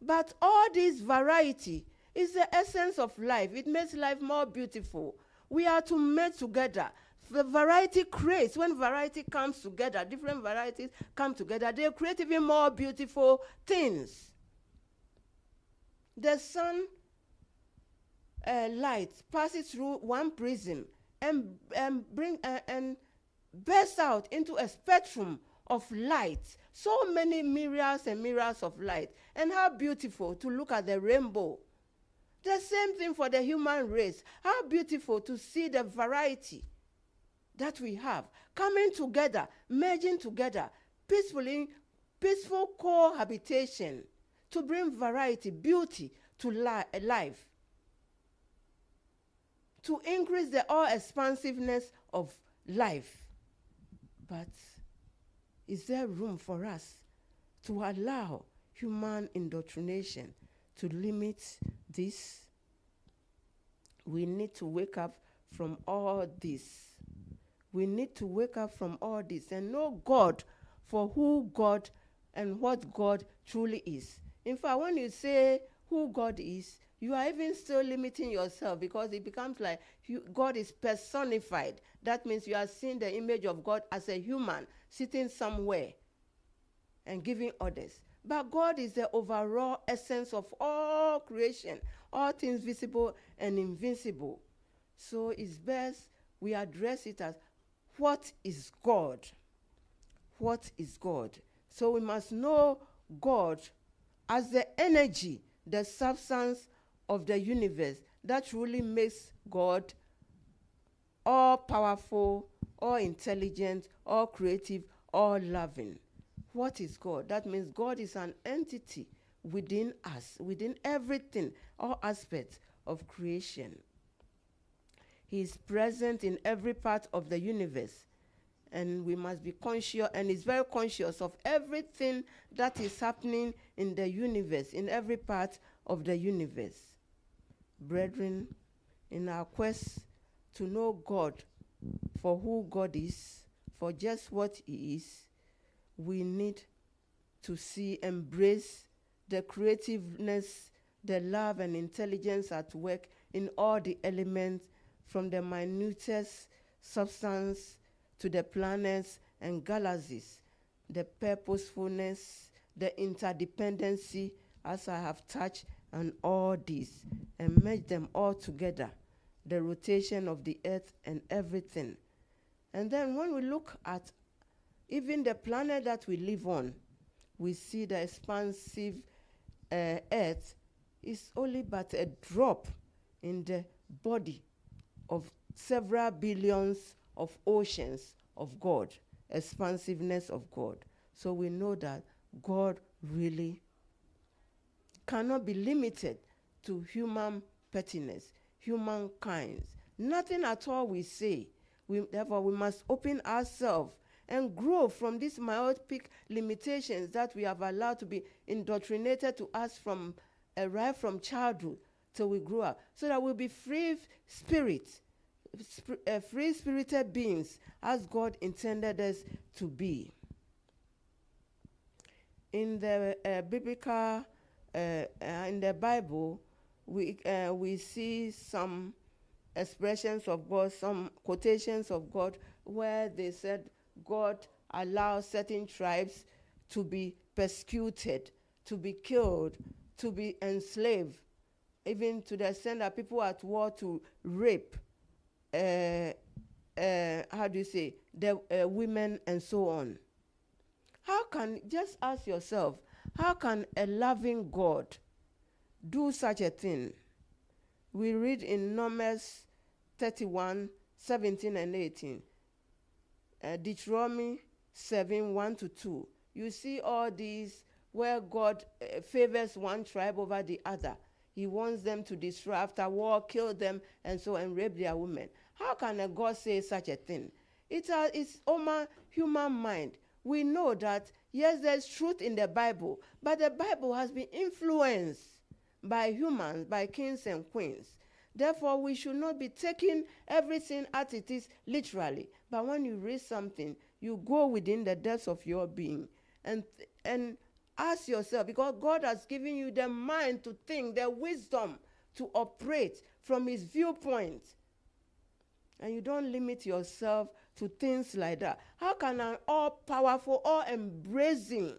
But all this variety is the essence of life. It makes life more beautiful. We are to mate together. The variety creates, when variety comes together, different varieties come together, they create even more beautiful things. The sun light passes through one prism and bursts out into a spectrum of light. So many myriads and myriads of light. And how beautiful to look at the rainbow. The same thing for the human race. How beautiful to see the variety that we have coming together, merging together, peaceful cohabitation to bring variety, beauty to life, to increase the all-expansiveness of life. But is there room for us to allow human indoctrination to limit this? We need to wake up from all this. We need to wake up from all this and know God for who God and what God truly is. In fact, when you say who God is, you are even still limiting yourself, because it becomes like God is personified. That means you are seeing the image of God as a human sitting somewhere and giving orders. But God is the overall essence of all creation, all things visible and invisible. So it's best we address it as, what is God? What is God? So we must know God as the energy, the substance of the universe that truly makes God all powerful, all intelligent, all creative, all loving. What is God? That means God is an entity within us, within everything, all aspects of creation. He is present in every part of the universe, and we must be conscious, and is very conscious of everything that is happening in the universe, in every part of the universe. Brethren, in our quest to know God for who God is, for just what He is, we need to embrace the creativeness, the love and intelligence at work in all the elements, from the minutest substance to the planets and galaxies, the purposefulness, the interdependency, as I have touched on all these, and merge them all together, the rotation of the earth and everything. And then when we look at even the planet that we live on, we see the expansive earth is only but a drop in the body of several billions of oceans of God, expansiveness of God. So we know that God really cannot be limited to human pettiness, humankind. Nothing at all we say. Therefore, we must open ourselves and grow from these myopic limitations that we have allowed to be indoctrinated to us from right from childhood till we grow up, so that we'll be free free-spirited beings as God intended us to be. In the biblical, in the Bible, we see some expressions of God, some quotations of God, where they said God allows certain tribes to be persecuted, to be killed, to be enslaved, even to the extent that people at war to rape, the women and so on. How can, just ask yourself, how can a loving God do such a thing? We read in Numbers 31, 17 and 18. Deuteronomy 7, 1-2. You see all these where God favors one tribe over the other. He wants them to destroy after war, kill them, and so, and rape their women. How can a God say such a thing? It's human mind. We know that, yes, there's truth in the Bible, but the Bible has been influenced by humans, by kings and queens. Therefore, we should not be taking everything as it is literally. But when you read something, you go within the depths of your being and ask yourself, because God has given you the mind to think, the wisdom to operate from His viewpoint. And you don't limit yourself to things like that. How can an all-powerful, all-embracing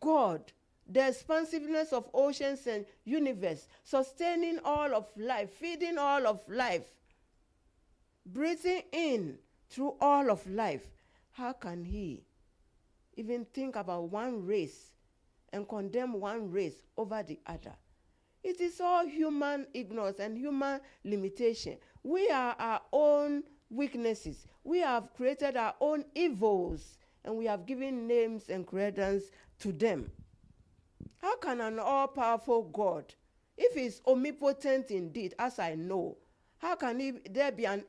God, the expansiveness of oceans and universe, sustaining all of life, feeding all of life, breathing in through all of life, how can He even think about one race and condemn one race over the other? It is all human ignorance and human limitation. We are our own weaknesses. We have created our own evils, and we have given names and credence to them. How can an all-powerful God, if He's omnipotent indeed, as I know, how can there be an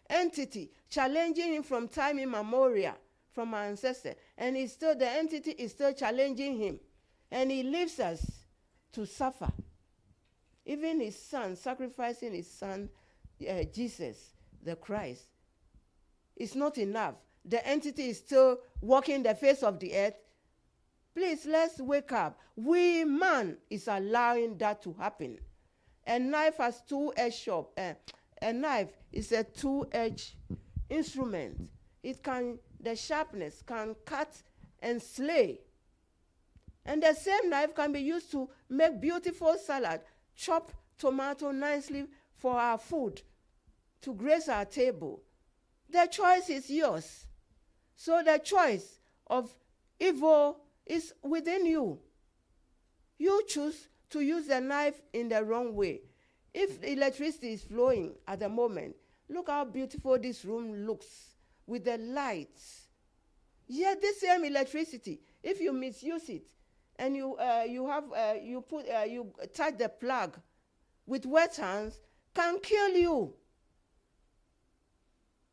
entity challenging Him from time immemorial, from our ancestors, and the entity is still challenging Him, and He leaves us to suffer? even his son, sacrificing his son, Jesus, the Christ, is not enough. The entity is still walking the face of the earth. Please, let's wake up. Man is allowing that to happen. A knife has two-edged sharp. A knife is a two-edged instrument. The sharpness can cut and slay. And the same knife can be used to make beautiful salad, chop tomato nicely for our food, to grace our table. The choice is yours. So the choice of evil is within you. You choose to use the knife in the wrong way. If electricity is flowing at the moment, look how beautiful this room looks with the lights. Yet this same electricity, if you misuse it and you touch the plug with wet hands, can kill you.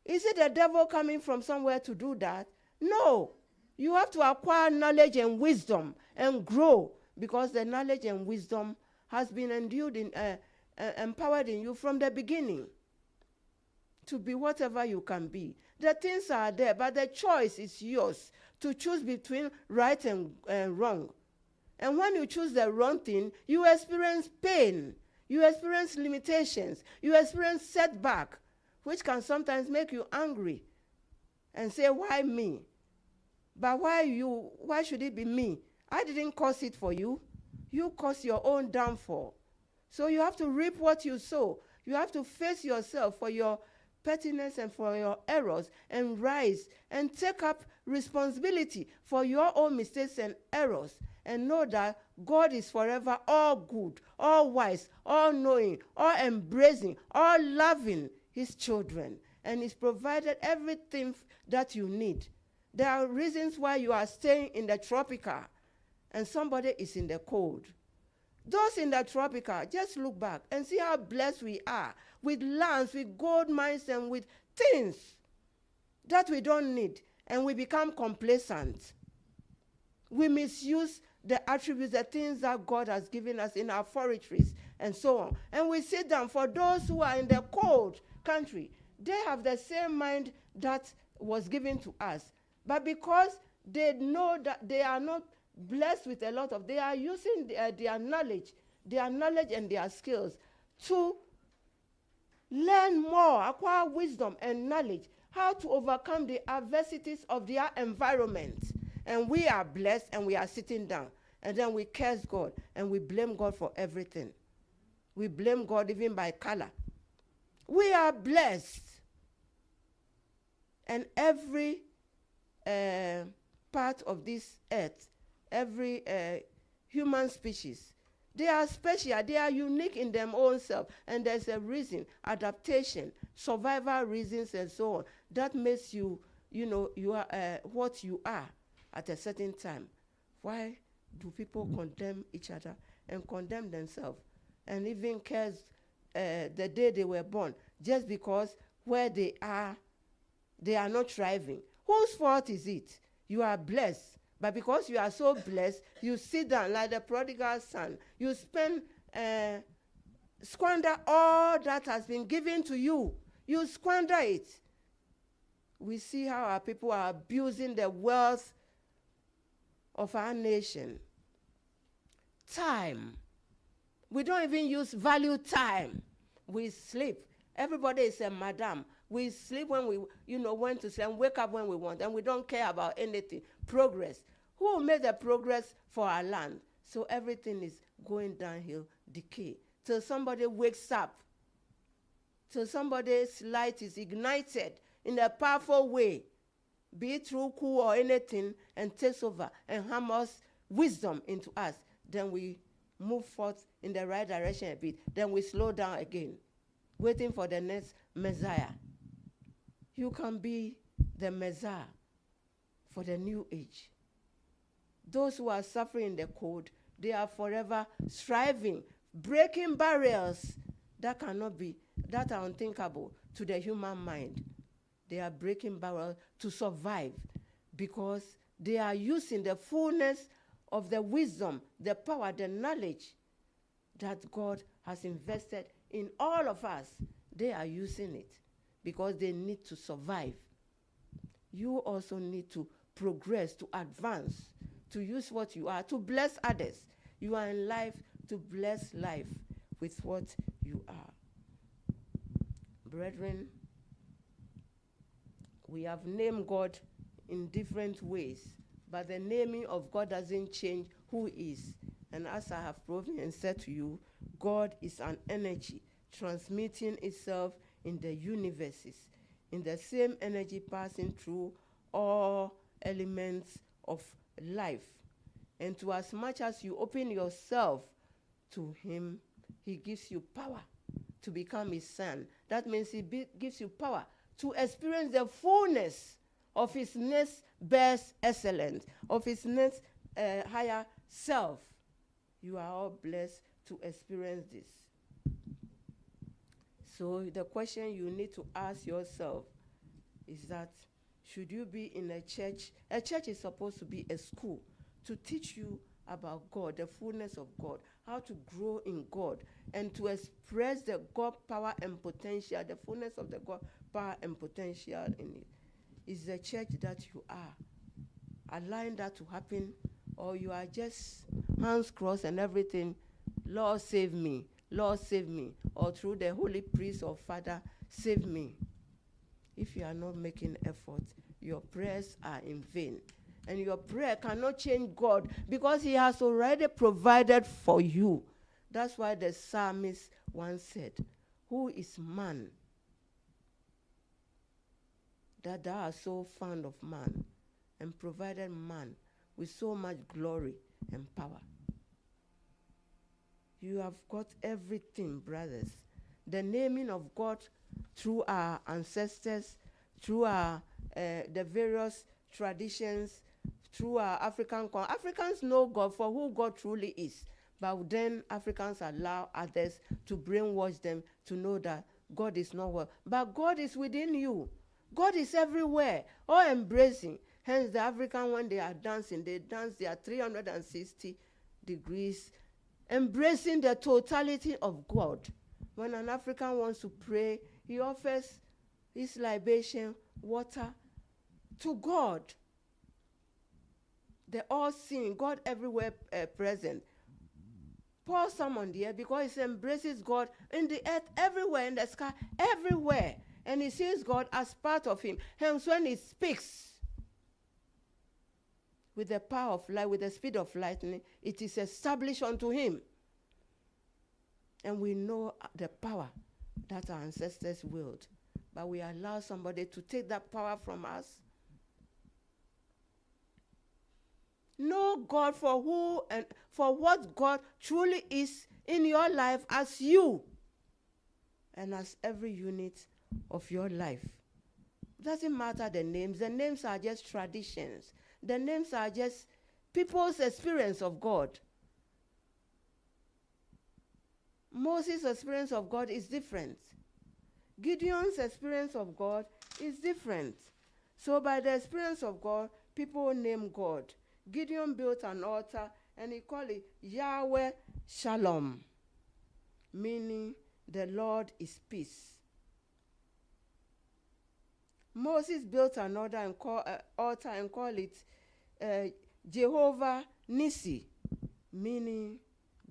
Is it the devil coming from somewhere to do that? No. You have to acquire knowledge and wisdom and grow, because the knowledge and wisdom has been empowered in you from the beginning to be whatever you can be. The things are there, but the choice is yours to choose between right and wrong. And when you choose the wrong thing, you experience pain, you experience limitations, you experience setback, which can sometimes make you angry and say, why me? But why should it be me? I didn't cause it for you. You caused your own downfall. So you have to reap what you sow. You have to face yourself for your pettiness and for your errors, and rise and take up responsibility for your own mistakes and errors, and know that God is forever all good, all wise, all knowing, all embracing, all loving his children, and he's provided everything that you need. There are reasons why you are staying in the tropical and somebody is in the cold. Those in the tropical, just look back and see how blessed we are with lands, with gold mines, and with things that we don't need, and we become complacent. We misuse the attributes, the things that God has given us in our forestries and so on. And we sit down. For those who are in the cold country, they have the same mind that was given to us. But because they know that they are not blessed with a lot of, they are using their knowledge and their skills to learn more, acquire wisdom and knowledge, how to overcome the adversities of their environment. And we are blessed and we are sitting down. And then we curse God and we blame God for everything. We blame God even by color. We are blessed. And every part of this earth, every human species, they are special, they are unique in their own self, and there's a reason, adaptation, survival reasons, and so on, that makes you, you are what you are at a certain time. Why do people condemn each other and condemn themselves, and even curse the day they were born, just because where they are not thriving? Whose fault is it? You are blessed. But because you are so blessed, you sit down like the prodigal son. You squander all that has been given to you. You squander it. We see how our people are abusing the wealth of our nation. Time. We don't even value time. We sleep. Everybody is a madam. We sleep when we, went to sleep, and wake up when we want, and we don't care about anything. Progress. Who made the progress for our land? So everything is going downhill, decay, till somebody wakes up, till somebody's light is ignited in a powerful way, be it through coup or anything, and takes over and hammers wisdom into us. Then we move forth in the right direction a bit. Then we slow down again, waiting for the next Messiah. You can be the Messiah for the new age. Those who are suffering in the cold, they are forever striving, breaking barriers that are unthinkable to the human mind. They are breaking barriers to survive, because they are using the fullness of the wisdom, the power, the knowledge that God has invested in all of us, they are using it because they need to survive. You also need to progress, to advance, to use what you are, to bless others. You are in life to bless life with what you are. Brethren, we have named God in different ways, but the naming of God doesn't change who he is. And as I have proven and said to you, God is an energy transmitting itself in the universes, in the same energy passing through all elements of life. And to as much as you open yourself to him, he gives you power to become his son. That means he gives you power to experience the fullness of his next best excellence, of his next higher self. You are all blessed to experience this. So the question you need to ask yourself is that, should you be in a church? A church is supposed to be a school to teach you about God, the fullness of God, how to grow in God, and to express the God power and potential, the fullness of the God power and potential in it. Is the church that you are allowing that to happen, or you are just hands crossed and everything, Lord save me, Lord save me, or through the holy priest or father, save me? If you are not making effort, your prayers are in vain. And your prayer cannot change God because he has already provided for you. That's why the psalmist once said, who is man that thou art so fond of man, and provided man with so much glory and power? You have got everything, brothers. The naming of God through our ancestors, through our the various traditions, through our Africans know God for who God truly is. But then Africans allow others to brainwash them to know that God is not well. But God is within you. God is everywhere, all embracing. Hence the African, when they are dancing, they dance their 360 degrees, embracing the totality of God. When an African wants to pray, he offers his libation, water, to God. The all-seeing, God everywhere present. Pour some on the earth because he embraces God in the earth, everywhere, in the sky, everywhere. And he sees God as part of him. Hence, when he speaks with the power of light, with the speed of lightning, it is established unto him. And we know the power that our ancestors willed. But we allow somebody to take that power from us. Know God for who and for what God truly is in your life as you and as every unit of your life. Doesn't matter the names. The names are just traditions. The names are just people's experience of God. Moses' experience of God is different. Gideon's experience of God is different. So by the experience of God, people name God. Gideon built an altar and he called it Yahweh Shalom, meaning the Lord is peace. Moses built another altar and called it Jehovah Nissi, meaning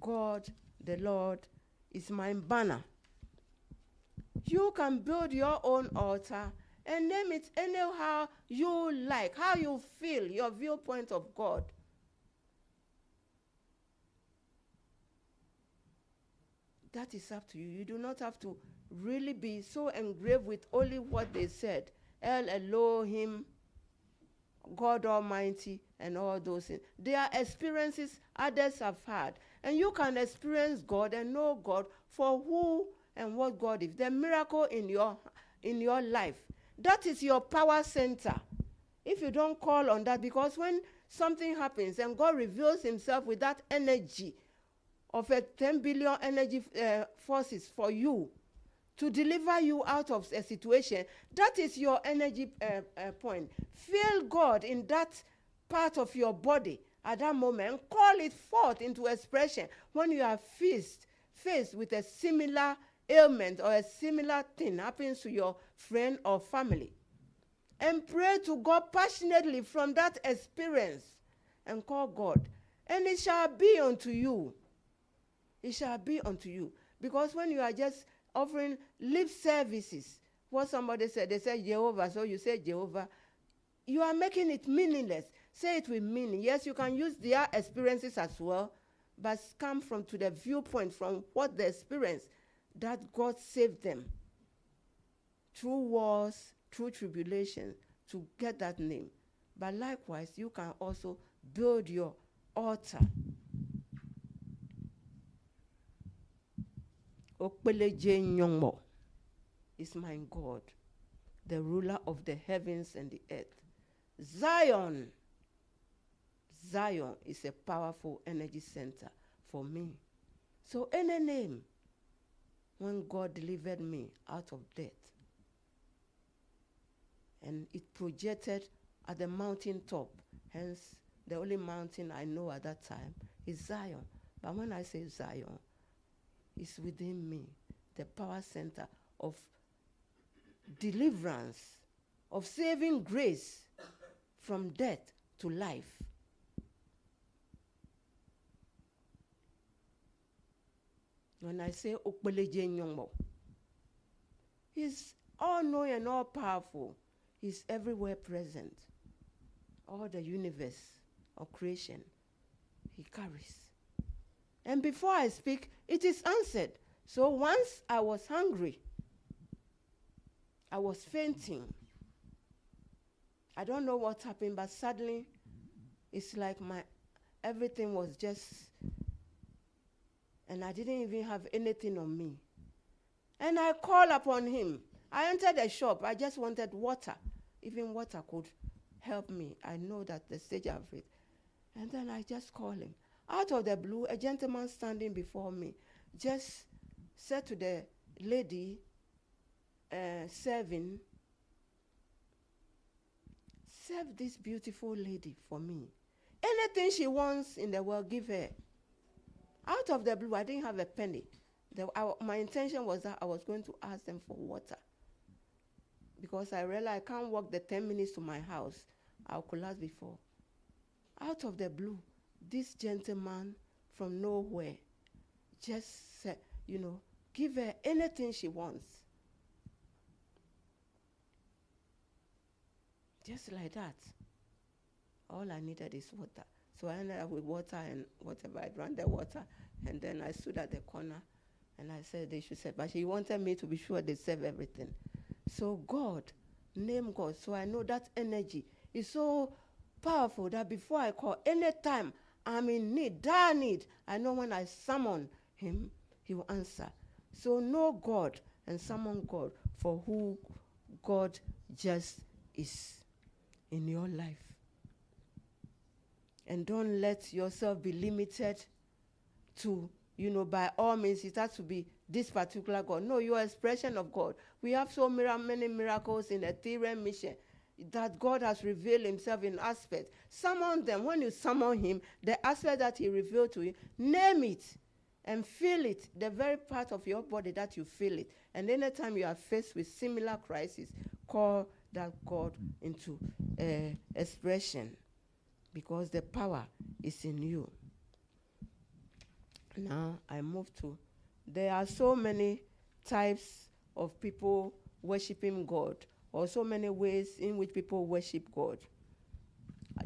God, the Lord, is my banner. You can build your own altar and name it anyhow you like, how you feel, your viewpoint of God. That is up to you. You do not have to really be so engraved with only what they said. El Elohim, God Almighty, and all those things. They are experiences others have had. And you can experience God and know God for who and what God is. The miracle in your life. That is your power center. If you don't call on that, because when something happens and God reveals himself with that energy of a 10 billion energy forces for you to deliver you out of a situation, that is your energy point. Feel God in that part of your body at that moment and call it forth into expression. When you are fixed faced with a similar ailment or a similar thing happens to your friend or family, and pray to God passionately from that experience and call God, and it shall be unto you. It shall be unto you. Because when you are just offering lip services, what somebody said, they said Jehovah, so you say Jehovah, you are making it meaningless. Say it with meaning. Yes, you can use their experiences as well, but come from to the viewpoint from what they experience, that God saved them through wars, through tribulation, to get that name. But likewise, you can also build your altar. Okpeleje Nyongmo is my God, the ruler of the heavens and the earth. Zion is a powerful energy center for me. So any name, when God delivered me out of death, and it projected at the mountaintop, hence the only mountain I know at that time is Zion. But when I say Zion, it's within me, the power center of deliverance, of saving grace from death to life. When I say Okpeleje Nyongmo, he's all-knowing and all-powerful. He's everywhere present. All the universe of creation, he carries. And before I speak, it is answered. So once I was hungry, I was fainting. I don't know what happened, but suddenly it's like everything was just, and I didn't even have anything on me. And I called upon him. I entered a shop. I just wanted water. Even water could help me. I know that the stage of it. And then I just called him. Out of the blue, a gentleman standing before me just said to the lady serving, serve this beautiful lady for me. Anything she wants in the world, give her. Out of the blue, I didn't have a penny. My intention was that I was going to ask them for water, because I realized I can't walk the 10 minutes to my house. I'll collapse before. Out of the blue, this gentleman from nowhere just said, give her anything she wants. Just like that. All I needed is water. So I ended up with water and whatever. I drank the water, and then I stood at the corner, and I said they should serve. But she wanted me to be sure they serve everything. So God, name God. So I know that energy is so powerful that before I call, anytime I'm in need, dire need, I know when I summon him, he will answer. So know God and summon God for who God just is in your life. And don't let yourself be limited to, by all means, it has to be this particular God. No, you're an expression of God. We have so many miracles in the Ethereum mission that God has revealed himself in aspects. Summon them. When you summon him, the aspect that he revealed to you, name it and feel it, the very part of your body that you feel it. And anytime you are faced with similar crisis, call that God into expression, because the power is in you. Now I move to, there are so many types of people worshiping God, or so many ways in which people worship God.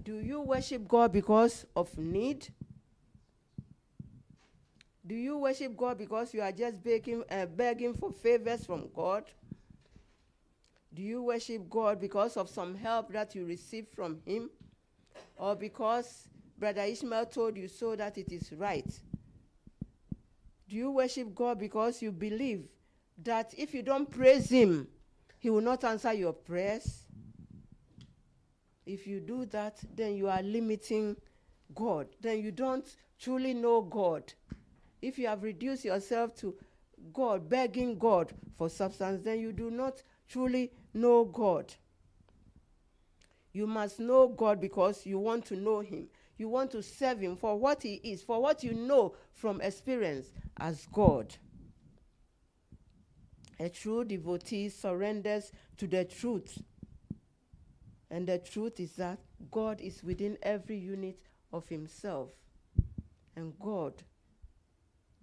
Do you worship God because of need? Do you worship God because you are just begging for favors from God? Do you worship God because of some help that you received from him? Or because Brother Ishmael told you so that it is right? Do you worship God because you believe that if you don't praise him, he will not answer your prayers? If you do that, then you are limiting God. Then you don't truly know God. If you have reduced yourself to God, begging God for substance, then you do not truly know God. You must know God because you want to know him. You want to serve him for what he is, for what you know from experience as God. A true devotee surrenders to the truth. And the truth is that God is within every unit of himself. And God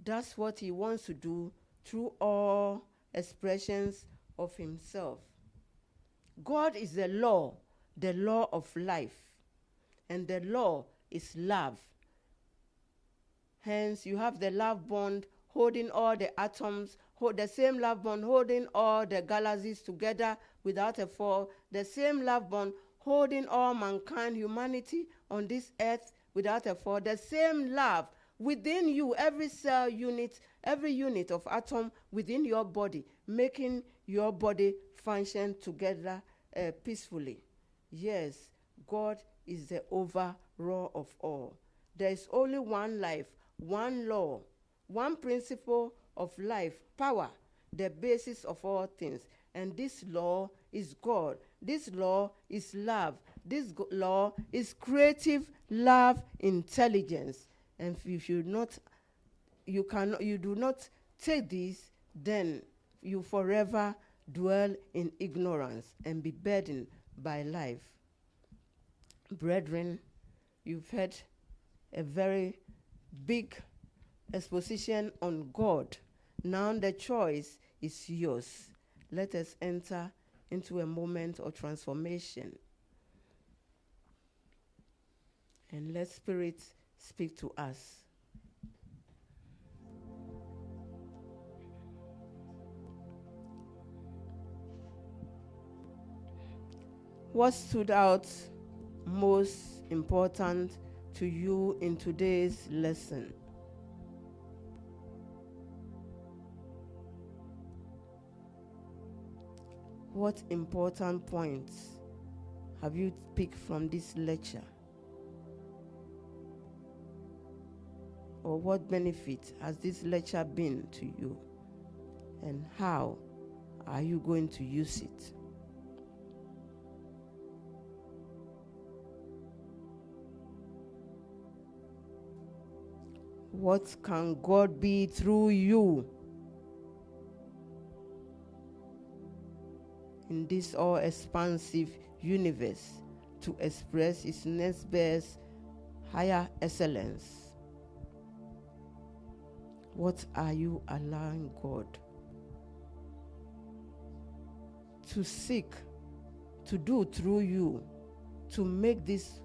does what he wants to do through all expressions of himself. God is the law of life. And the law is love. Hence, you have the love bond holding all the atoms, the same love bond holding all the galaxies together without a fall, the same love bond holding all mankind, humanity on this earth without a fall, the same love within you, every cell unit, every unit of atom within your body, making your body function together peacefully. Yes, God is the overall of all. There is only one life, one law, one principle of life, power, the basis of all things. And this law is God. This law is love. This law is creative love, intelligence. And if you do not take this, then you forever dwell in ignorance and be burdened by life. Brethren, you've heard a very big exposition on God. Now the choice is yours. Let us enter into a moment of transformation. And let Spirit speak to us. What stood out most important to you in today's lesson? What important points have you picked from this lecture? Or what benefit has this lecture been to you? And how are you going to use it? What can God be through you in this all-expansive universe to express His next best higher excellence? What are you allowing God to seek, to do through you, to make this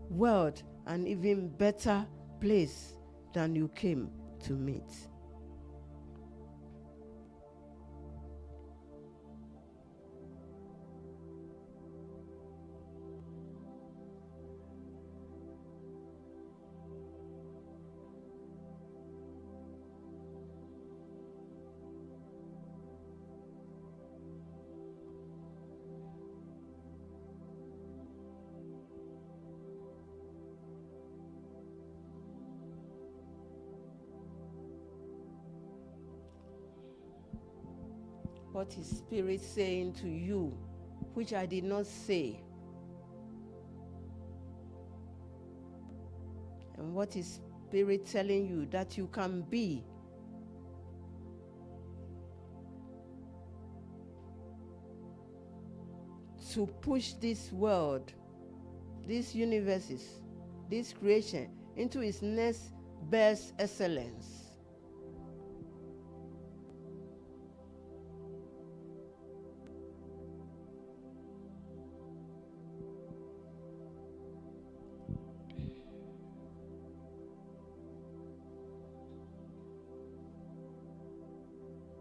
world an even better place than you came to meet? What is Spirit saying to you, which I did not say? And what is Spirit telling you that you can be? To push this world, these universes, this creation into its next best excellence.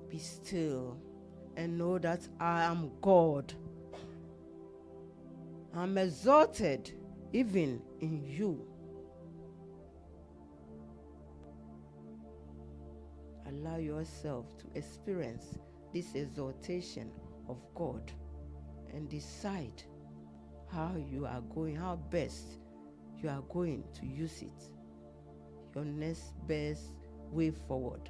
Be still and know that I am God. I'm exalted even in you. Allow yourself to experience this exaltation of God and decide how you are going, how best you are going to use it. Your next best way forward.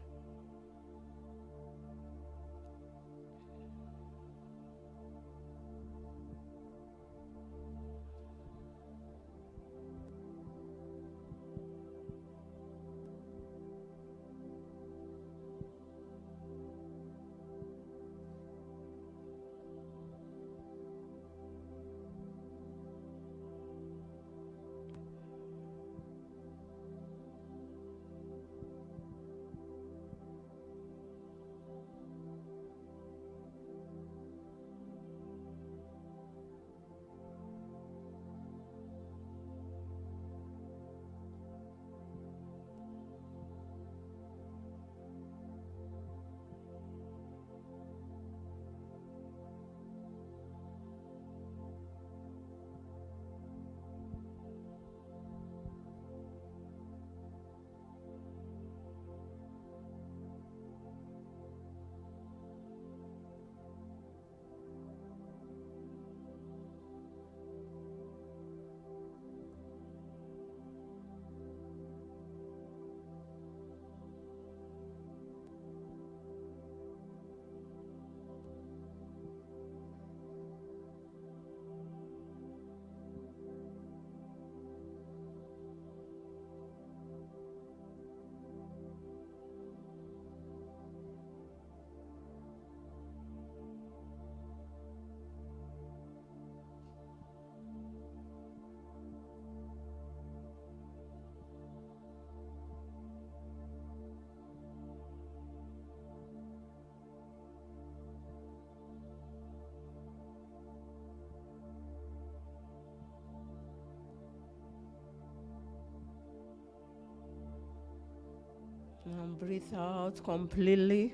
breathe out completely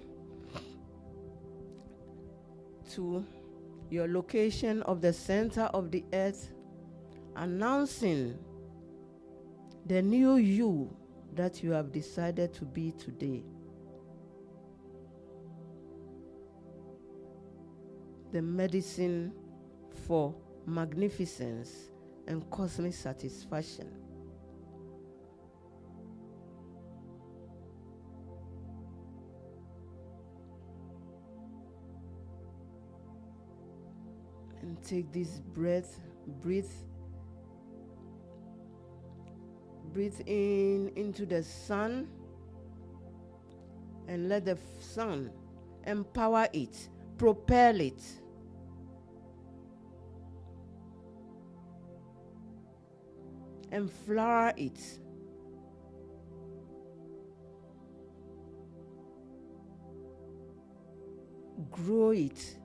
to your location of the center of the earth, announcing the new you that you have decided to be today. The medicine for magnificence and cosmic satisfaction. And take this breath, breathe in into the sun, and let the sun empower it, propel it. And flower it. Grow it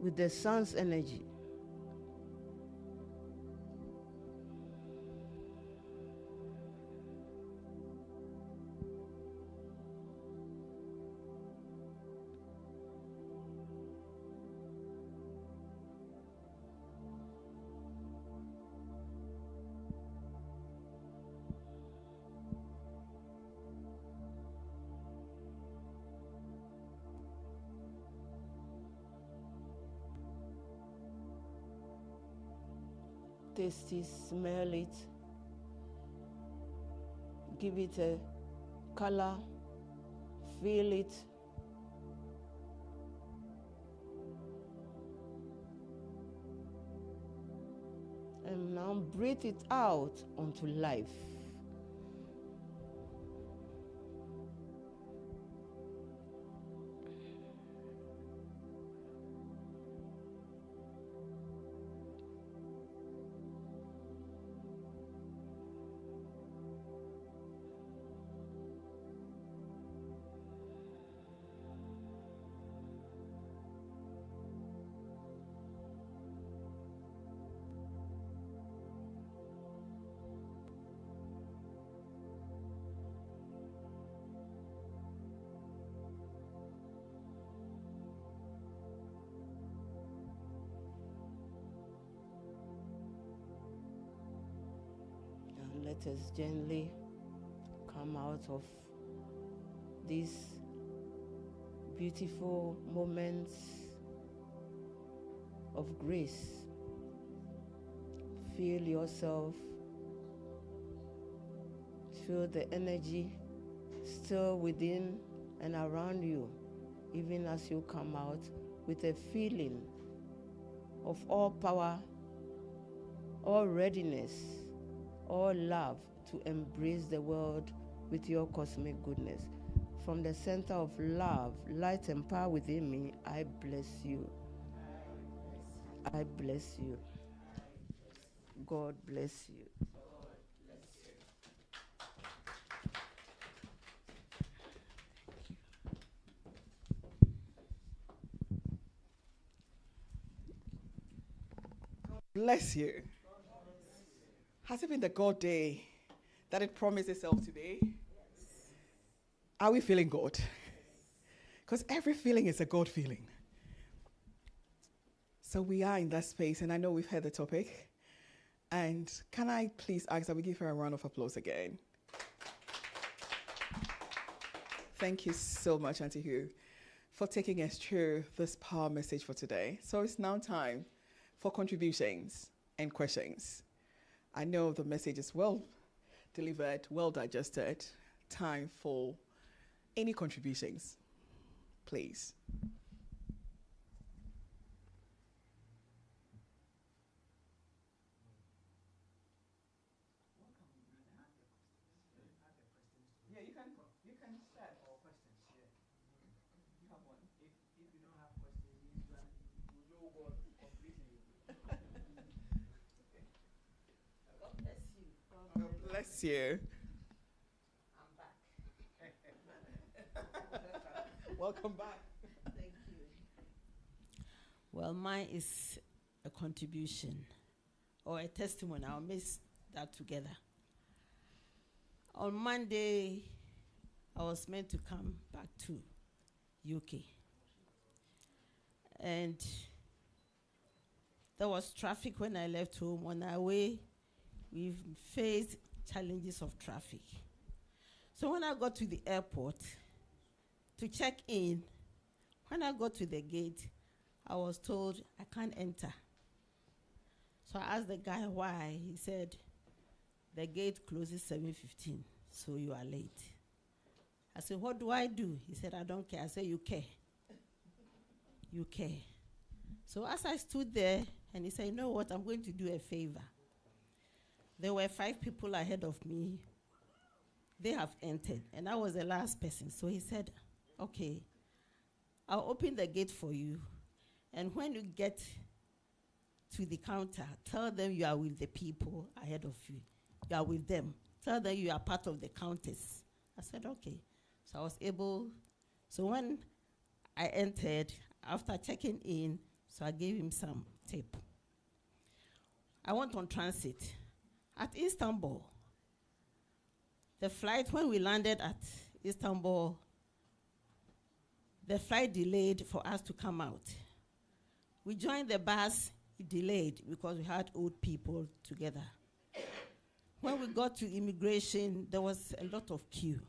with the sun's energy. Taste it, smell it, give it a color, feel it. And now breathe it out onto life. Let us gently come out of these beautiful moments of grace. Feel yourself, feel the energy still within and around you, even as you come out with a feeling of all power, all readiness, all love to embrace the world with your cosmic goodness. From the center of love, light and power within me, I bless you. I bless you. God bless you. Bless you. Has it been the God day that it promised itself today? Yes. Are we feeling good? Because every feeling is a God feeling. So we are in that space, and I know we've heard the topic. And can I please ask that we give her a round of applause again? Thank you so much, Auntie Hugh, for taking us through this power message for today. So it's now time for contributions and questions. I know the message is well delivered, well digested. Time for any contributions, please. Yeah, you can share all questions. Yeah. You have one. If you don't have questions, you know God completely. God bless you. God bless you. I'm back. Welcome back. Thank you. Well, mine is a contribution or a testimony. I'll mix that together. On Monday, I was meant to come back to UK. And there was traffic when I left home. On our way, we faced challenges of traffic. So when I got to the airport to check in, when I got to the gate, I was told I can't enter. So I asked the guy why. He said, the gate closes 7:15, so you are late. I said, what do I do? He said, I don't care. I said, you care. You care. So as I stood there, and he said, you know what, I'm going to do a favor. There were 5 people ahead of me. They have entered, and I was the last person. So he said, okay, I'll open the gate for you, and when you get to the counter, tell them you are with the people ahead of you. You are with them. Tell them you are part of the countess. I said, okay. So I was able, so when I entered, after checking in, so I gave him some tip. I went on transit. At Istanbul, the flight, when we landed at Istanbul, the flight delayed for us to come out. We joined the bus, it delayed because we had old people together. When we got to immigration, there was a lot of queue.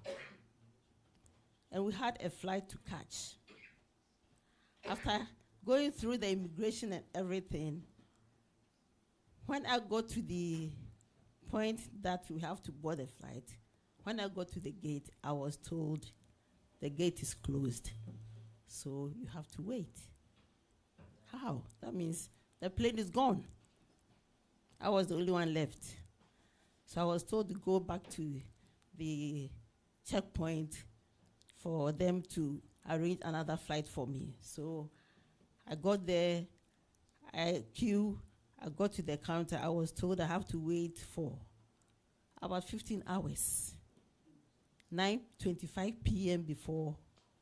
And we had a flight to catch. After going through the immigration and everything, when I got to the point that we have to board the flight, when I got to the gate, I was told the gate is closed, so you have to wait. How? That means the plane is gone. I was the only one left. So I was told to go back to the checkpoint for them to arrange another flight for me. So I got there, I got to the counter. I was told I have to wait for about 15 hours. 9:25 p.m. before.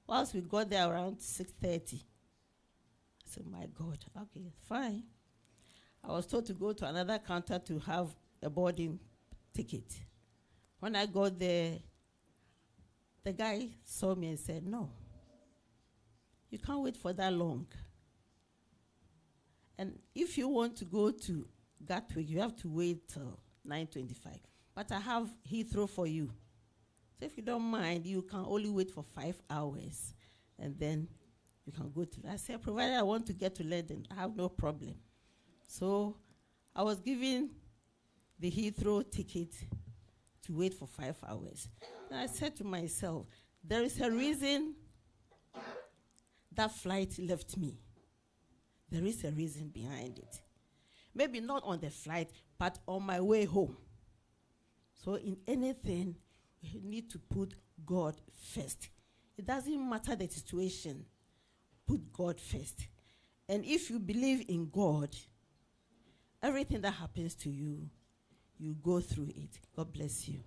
Once we got there around 6:30. I said, my God, okay, fine. I was told to go to another counter to have a boarding ticket. When I got there, the guy saw me and said, no, you can't wait for that long. And if you want to go to Gatwick, you have to wait till 9:25. But I have Heathrow for you. So if you don't mind, you can only wait for 5 hours, and then you can go to. I said, provided I want to get to London, I have no problem. So I was given the Heathrow ticket to wait for 5 hours. And I said to myself, there is a reason that flight left me. There is a reason behind it. Maybe not on the flight, but on my way home. So in anything, we need to put God first. It doesn't matter the situation. Put God first. And if you believe in God, everything that happens to you, you go through it. God bless you.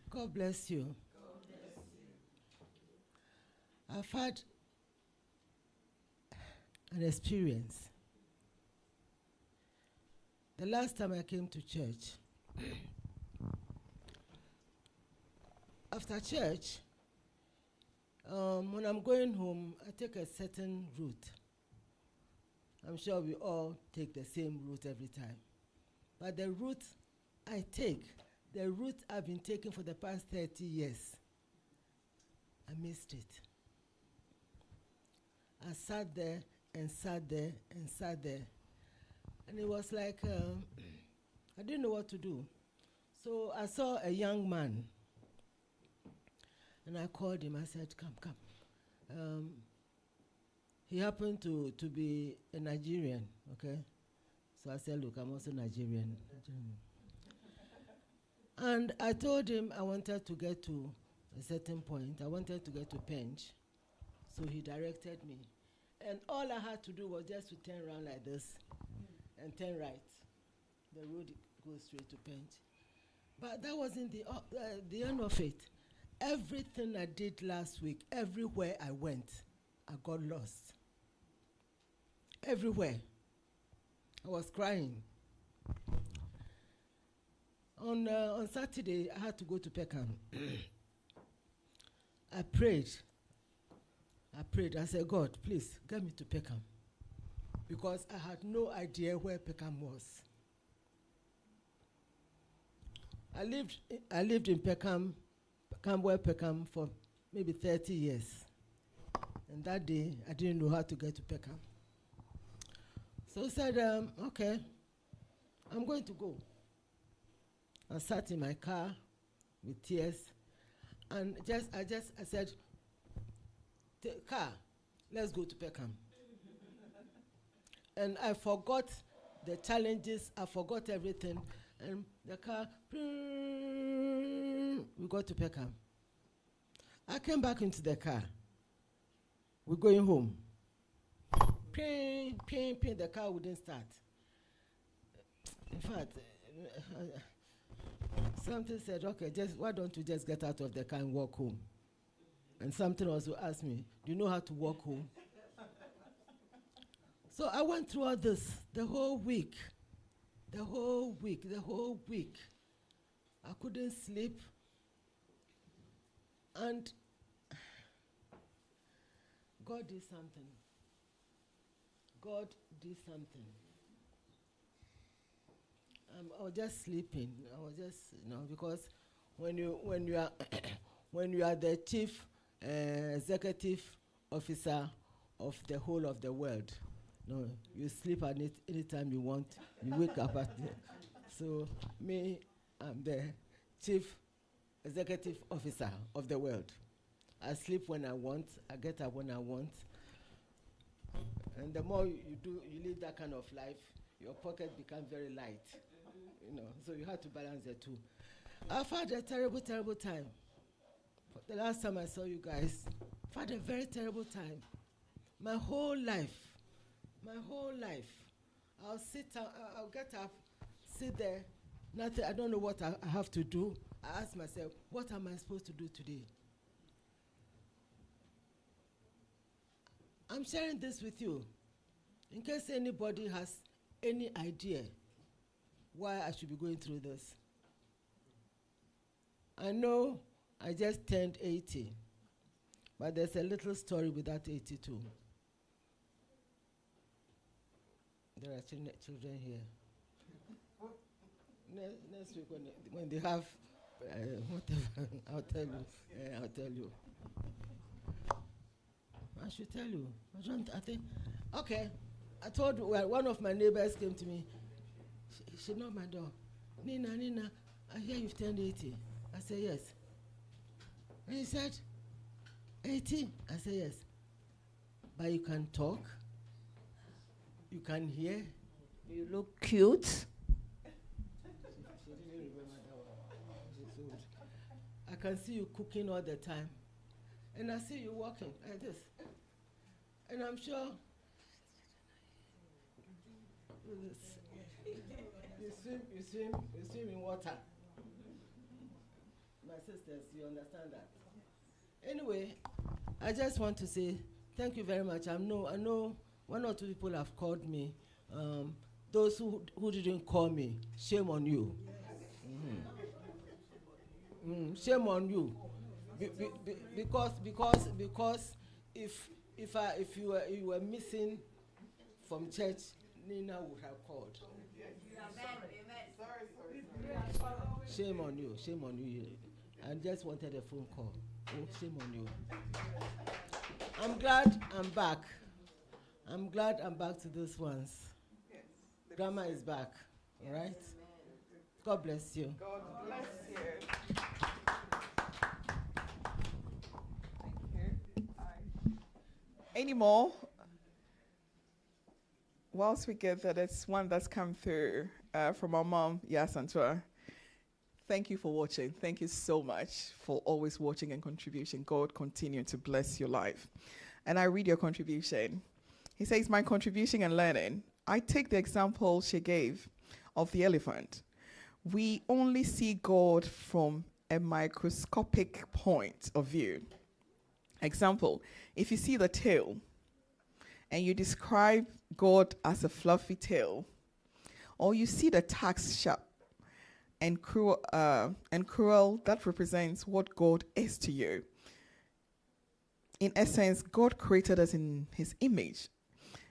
God bless you. I've had an experience. The last time I came to church, after church, when I'm going home, I take a certain route. I'm sure we all take the same route every time. But the route I take, the route I've been taking for the past 30 years, I missed it. I sat there and sat there and sat there. And it was like, I didn't know what to do. So I saw a young man. And I called him. I said, come. He happened to be a Nigerian, okay? So I said, look, I'm also Nigerian. And I told him I wanted to get to a certain point. I wanted to get to Pench. So he directed me. And all I had to do was just to turn around like this and turn right. The road goes straight to Pench. But that wasn't the end of it. Everything I did last week, everywhere I went, I got lost. Everywhere. I was crying. On Saturday, I had to go to Peckham. I prayed. I said, God, please, get me to Peckham. Because I had no idea where Peckham was. I lived in Peckham for maybe 30 years. And that day, I didn't know how to get to Peckham. So I said, okay, I'm going to go. I sat in my car with tears, and I said, car, let's go to Peckham. And I forgot the challenges, I forgot everything, and the car, we got to Peckham. I came back into the car. We're going home. The car wouldn't start. In fact, something said, okay, why don't you just get out of the car and walk home? And something also asked me, do you know how to walk home? So I went through all this the whole week. I couldn't sleep. And God did something. I was just sleeping. I was just, because when you are when you are the chief executive officer of the whole of the world, you sleep at it anytime you want. You wake up at it. So me, I'm the chief executive officer of the world. I sleep when I want. I get up when I want. And the more you live that kind of life, your pocket becomes very light. So you have to balance the two. I've had a terrible time. The last time I saw you guys, I've had a very terrible time. My whole life. I'll get up, sit there, nothing. I don't know what I have to do. I ask myself, what am I supposed to do today? I'm sharing this with you in case anybody has any idea why I should be going through this. I know I just turned 80, but there's a little story with that 82. There are children here. Next week when they have whatever, I'll tell you. I should tell you. I think, okay. I told one of my neighbors came to me. She knocked my door. Nina, I hear you've turned 80. I said, yes. And he said, 80? I said, yes. But you can talk. You can hear. You look cute. She didn't remember that one. She's old. I can see you cooking all the time. And I see you walking like this. And I'm sure you swim in water. My sisters, you understand that? Anyway, I just want to say thank you very much. I know one or two people have called me. Those who didn't call me, shame on you. Shame on you. Because if you were missing from church, Nina would have called. Shame on you. I just wanted a phone call. Oh, shame on you. I'm glad I'm back. I'm glad I'm back to those ones. Grandma is back. All right? God bless you. God bless you. Any more? Whilst we get that, it's one that's come through from our mom, Yasantua. Thank you for watching. Thank you so much for always watching and contribution. God continue to bless your life. And I read your contribution. He says, my contribution and learning. I take the example she gave of the elephant. We only see God from a microscopic point of view. Example, if you see the tail and you describe God as a fluffy tail, or you see the tax sharp and cruel, that represents what God is to you. In essence, God created us in his image,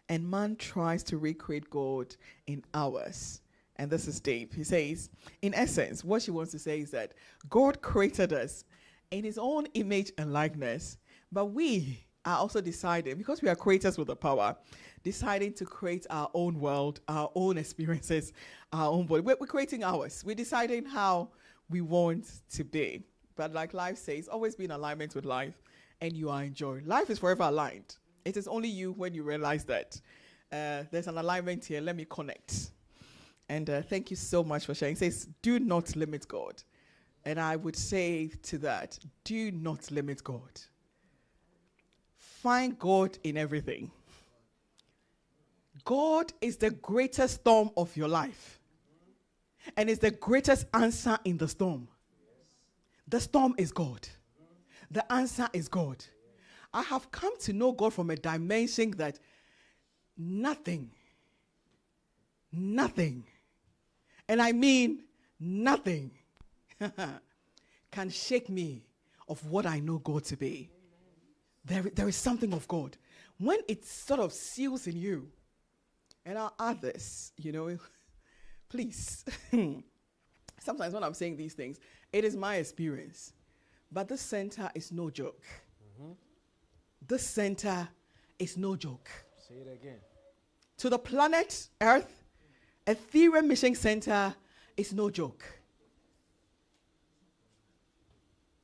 and man tries to recreate God in ours. And this is deep. He says, in essence, what she wants to say is that God created us in his own image and likeness, but we are also deciding, because we are creators with the power, deciding to create our own world, our own experiences, our own body. We're creating ours. We're deciding how we want to be. But like life says, always be in alignment with life, and you are enjoying. Life is forever aligned. It is only you when you realize that there's an alignment here. Let me connect. And thank you so much for sharing. It says, do not limit God. And I would say to that, do not limit God. Find God in everything. God is the greatest storm of your life. And is the greatest answer in the storm. The storm is God. The answer is God. I have come to know God from a dimension that nothing, and I mean nothing, can shake me of what I know God to be. There is something of God. When it sort of seals in you, and I'll add this, please. Sometimes when I'm saying these things, it is my experience. But this center is no joke. Mm-hmm. This center is no joke. Say it again. To the planet Earth, Ethereum Mission Center is no joke.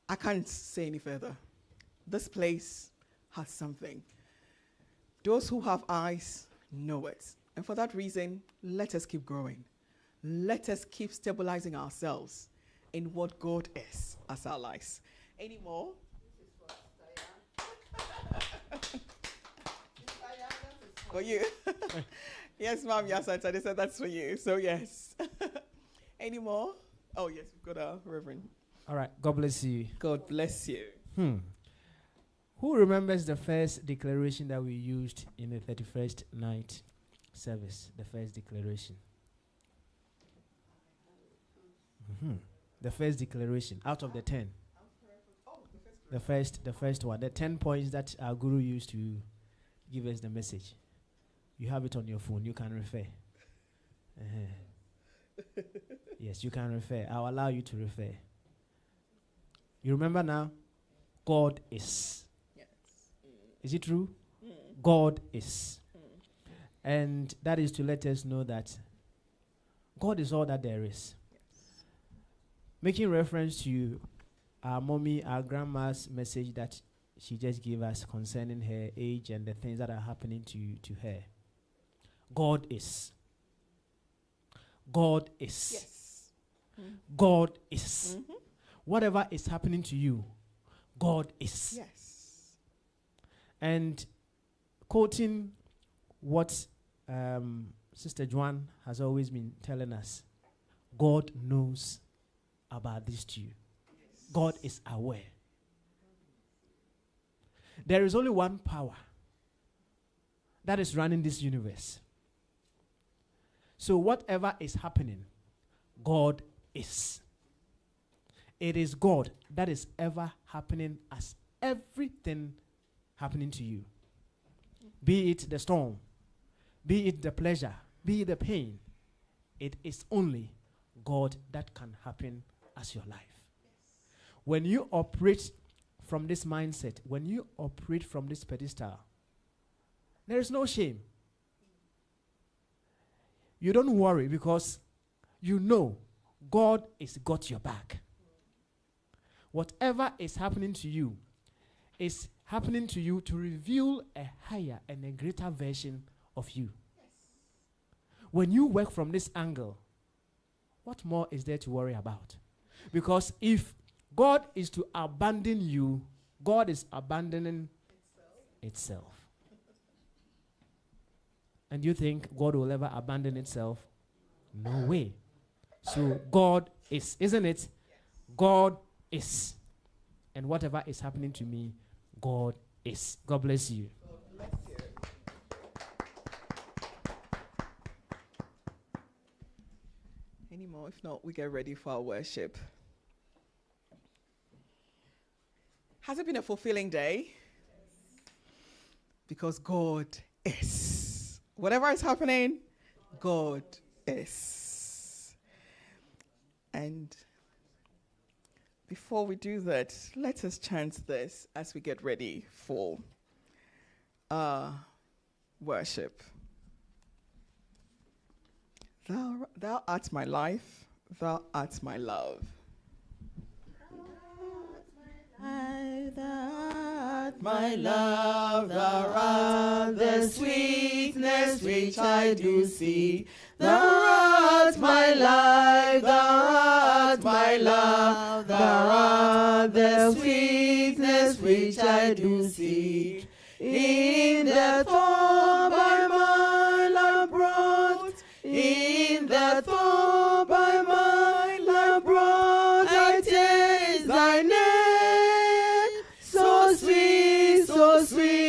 I can't say any further. This place has something. Those who have eyes know it. And for that reason, let us keep growing. Let us keep stabilizing ourselves in what God is as our lives. Any more? For you. Yes, ma'am. Yes, I said that's for you. So, yes. Any more? Oh, yes, we've got our Reverend. All right. God bless you. God bless you. Who remembers the first declaration that we used in the 31st night service? The first declaration. The first declaration out of the 10. The first one. The 10 points that our guru used to give us the message. You have it on your phone. You can refer. Yes, you can refer. I'll allow you to refer. You remember now? God is. Yes. Is it true? God is. And that is to let us know that God is all that there is. Yes. Making reference to our mommy, our grandma's message that she just gave us concerning her age and the things that are happening to her. God is. God is. Yes. God is. Whatever is happening to you, God is. Yes. And quoting what Sister Joan has always been telling us, God knows about this too. Yes. God is aware. There is only one power that is running this universe. So whatever is happening, God is. It is God that is ever happening as everything happening to you. Be it the storm, be it the pleasure, be it the pain. It is only God that can happen as your life. When you operate from this mindset, when you operate from this pedestal, there is no shame. You don't worry because you know God is got your back. Whatever is happening to you is happening to you to reveal a higher and a greater version of you. When you work from this angle, what more is there to worry about? Because if God is to abandon you, God is abandoning itself. And you think God will ever abandon itself? No way. So God is, isn't it? God is. And whatever is happening to me, God is. God bless you. God bless you. Any more? If not, we get ready for our worship. Has it been a fulfilling day? Because God is. Whatever is happening, God is. And before we do that, let us chant this as we get ready for worship. Thou art my life, thou art my love. My love, thou art the sweetness which I do see. Thou art my life, thou art my love, thou art the sweetness which I do see. In the thought by my love brought, in the thought by my love brought, I taste thy name, so sweet, so sweet.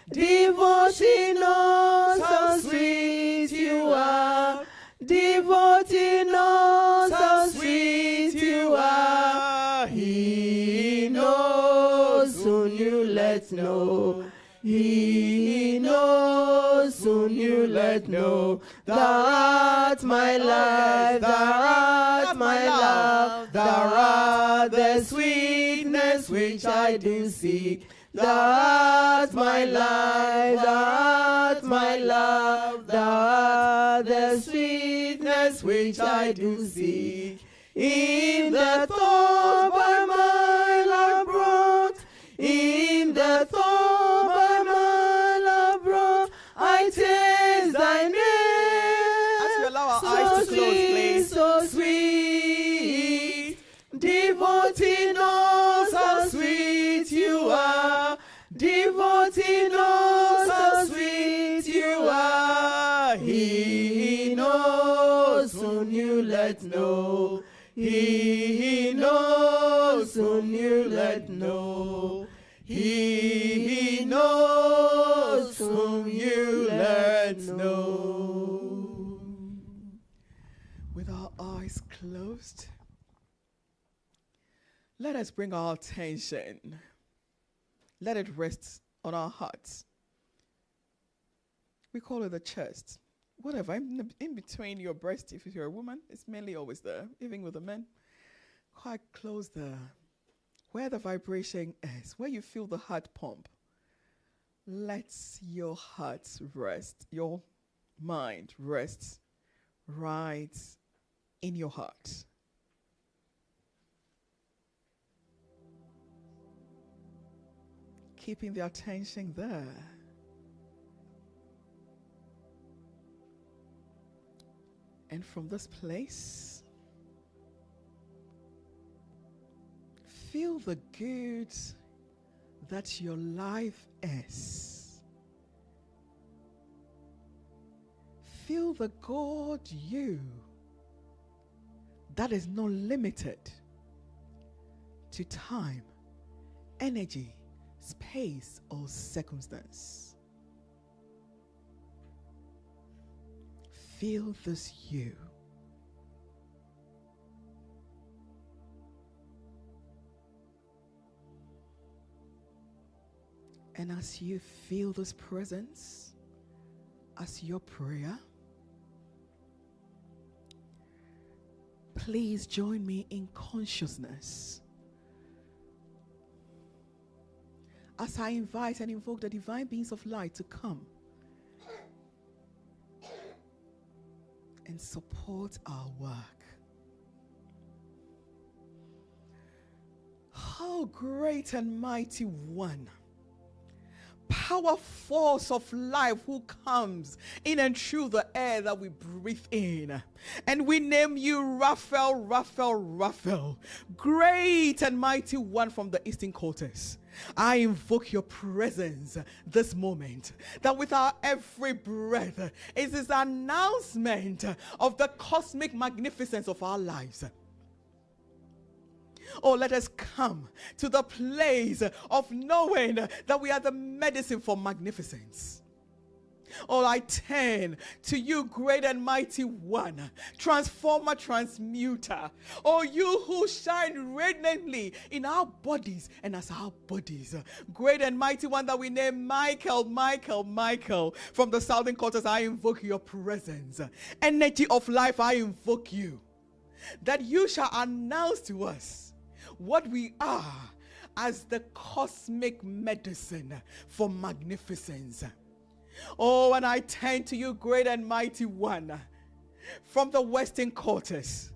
Devotion, oh, so sweet you are. Devoting, oh, so sweet you are. He knows, soon you let know. He knows, soon you let know. Thou art my life, thou art my love, thou art the sweetness which I do seek. Thou art my life, thou art my love, thou art the sweetness which I do seek. In the thought by my love brought, in the thought by my love brought, I taste thy name. As we allow our eyes to close, please. So sweet, devoting, oh, so sweet you are. Devoting, oh, so sweet you are. He knows, soon you let know. He knows, soon you let know. He knows, soon you let know. With our eyes closed, let us bring our attention. Let it rest on our hearts. We call it the chest. Whatever, in between your breast, if you're a woman, it's mainly always there, even with the men. Quite close there. Where the vibration is, where you feel the heart pump. Let your heart rest, your mind rest right in your heart. Keeping the attention there. And from this place, feel the good that your life is. Feel the God you that is not limited to time, energy, space, or circumstance. Feel this you. And as you feel this presence, as your prayer, please join me in consciousness as I invite and invoke the divine beings of light to come and support our work. Oh, Oh, great and mighty one, power force of life who comes in and through the air that we breathe in. And we name you Raphael, Raphael, Raphael, great and mighty one from the eastern quarters. I invoke your presence this moment, that with our every breath is this announcement of the cosmic magnificence of our lives. Oh, let us come to the place of knowing that we are the medicine for magnificence. Oh, I turn to you, great and mighty one, transformer, transmuter. Oh, you who shine radiantly in our bodies and as our bodies. Great and mighty one that we name Michael, Michael, Michael. From the southern quarters, I invoke your presence. Energy of life, I invoke you. That you shall announce to us what we are as the cosmic medicine for magnificence. Oh, and I turn to you, great and mighty one, from the western quarters,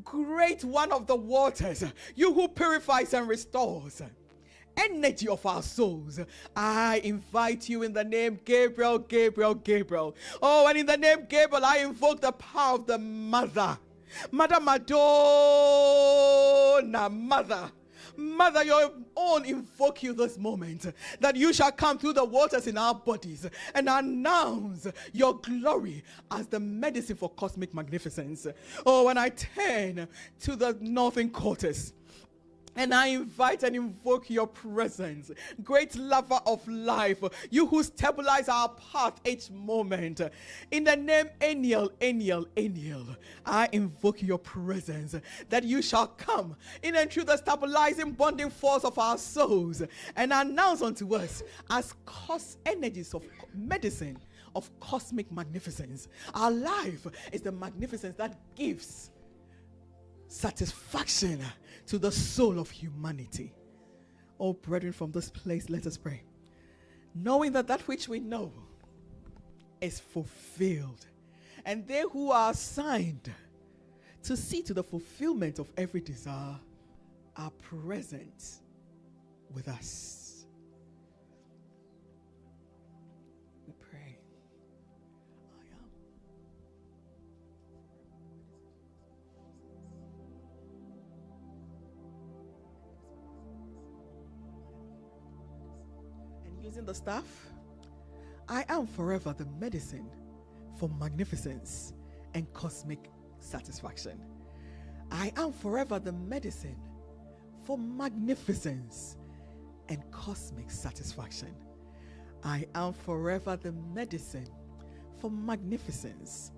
great one of the waters, you who purifies and restores energy of our souls. I invite you in the name Gabriel, Gabriel, Gabriel. Oh, and in the name Gabriel, I invoke the power of the Mother. Mother Madonna, Mother, your own invoke you this moment, that you shall come through the waters in our bodies and announce your glory as the medicine for cosmic magnificence. Oh, when I turn to the northern quarters, and I invite and invoke your presence, great lover of life, you who stabilize our path each moment. In the name Eniel, Eniel, Eniel, I invoke your presence, that you shall come in and through the stabilizing bonding force of our souls and announce unto us as energies of medicine of cosmic magnificence. Our life is the magnificence that gives satisfaction to the soul of humanity. Oh, brethren, from this place, let us pray. Knowing that that which we know is fulfilled, and they who are assigned to see to the fulfillment of every desire are present with us. We pray. I am. Using the staff, I am forever the medicine for magnificence and cosmic satisfaction. I am forever the medicine for magnificence and cosmic satisfaction. I am forever the medicine for magnificence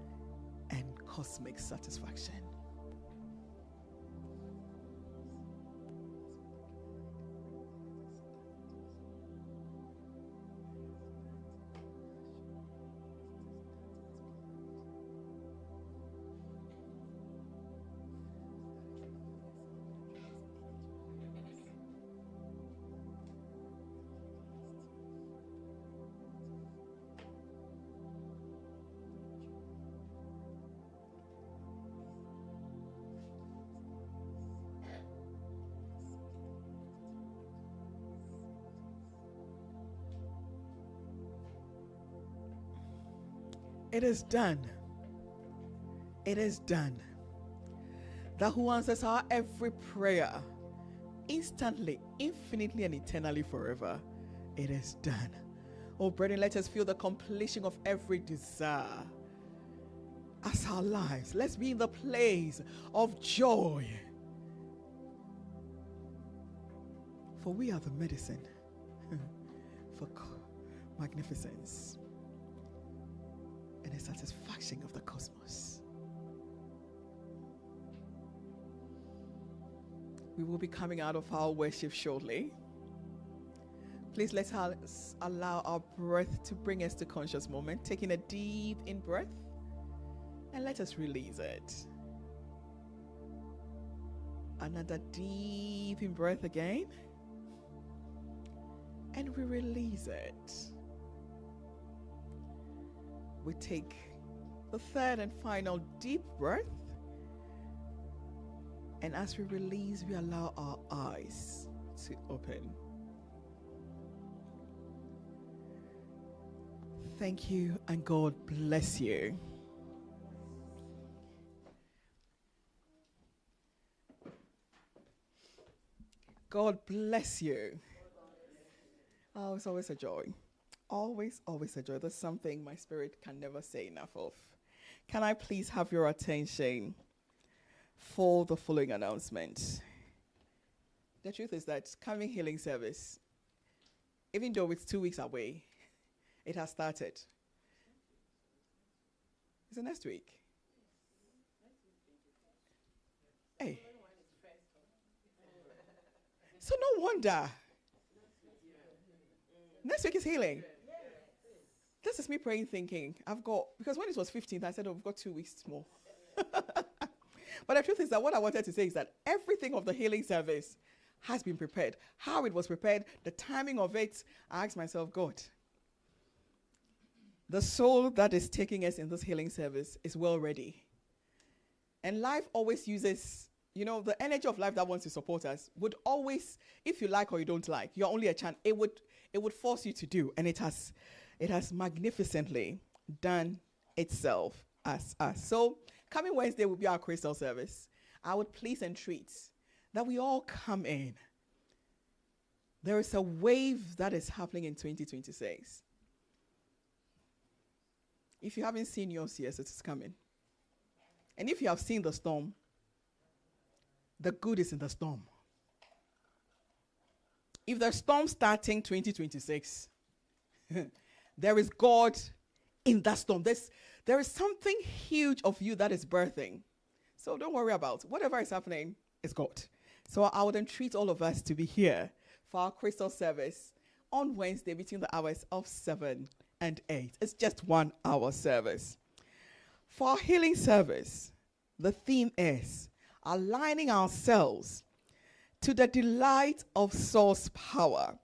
and cosmic satisfaction. It is done. It is done. That who answers our every prayer instantly, infinitely, and eternally forever. It is done. Oh, brethren, let us feel the completion of every desire as our lives. Let's be in the place of joy. For we are the medicine for magnificence and the satisfaction of the cosmos. We will be coming out of our worship shortly. Please let us allow our breath to bring us to conscious moment, taking a deep in breath, and let us release it. Another deep in breath again, and we release it. We take the third and final deep breath, and as we release, we allow our eyes to open. Thank you, and God bless you. God bless you. Oh, it's always a joy. Always, always a joy. There's something my spirit can never say enough of. Can I please have your attention for the following announcement? The truth is that coming healing service, even though it's 2 weeks away, it has started. Is it next week? Hey. So no wonder. Next week is healing. This is me praying, thinking, because when it was 15th, I said, oh, we've got 2 weeks more. But the truth is that what I wanted to say is that everything of the healing service has been prepared. How it was prepared, the timing of it, I asked myself, God, the soul that is taking us in this healing service is well ready. And life always uses, the energy of life that wants to support us would always, if you like or you don't like, you're only a chance. It would force you to do, and it has magnificently done itself as us. So coming Wednesday will be our crystal service. I would please entreat that we all come in. There is a wave that is happening in 2026. If you haven't seen yours, yes, it is coming. And if you have seen the storm, the good is in the storm. If the storm starting 2026, there is God in that storm. There is something huge of you that is birthing. So don't worry about whatever is happening, it's God. So I would entreat all of us to be here for our crystal service on Wednesday between the hours of 7 and 8. It's just 1 hour service. For our healing service, the theme is aligning ourselves to the delight of source power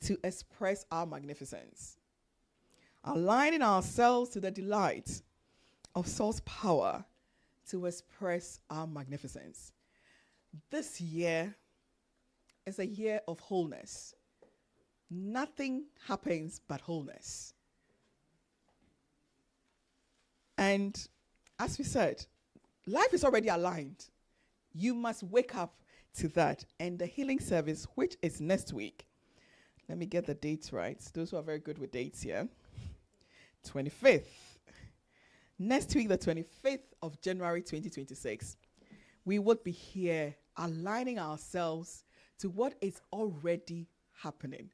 to express our magnificence. Aligning ourselves to the delight of source power to express our magnificence. This year is a year of wholeness. Nothing happens but wholeness. And as we said, life is already aligned. You must wake up to that. And the healing service, which is next week, let me get the dates right. Those who are very good with dates here. 25th. Next week, the 25th of January 2026, we would be here aligning ourselves to what is already happening.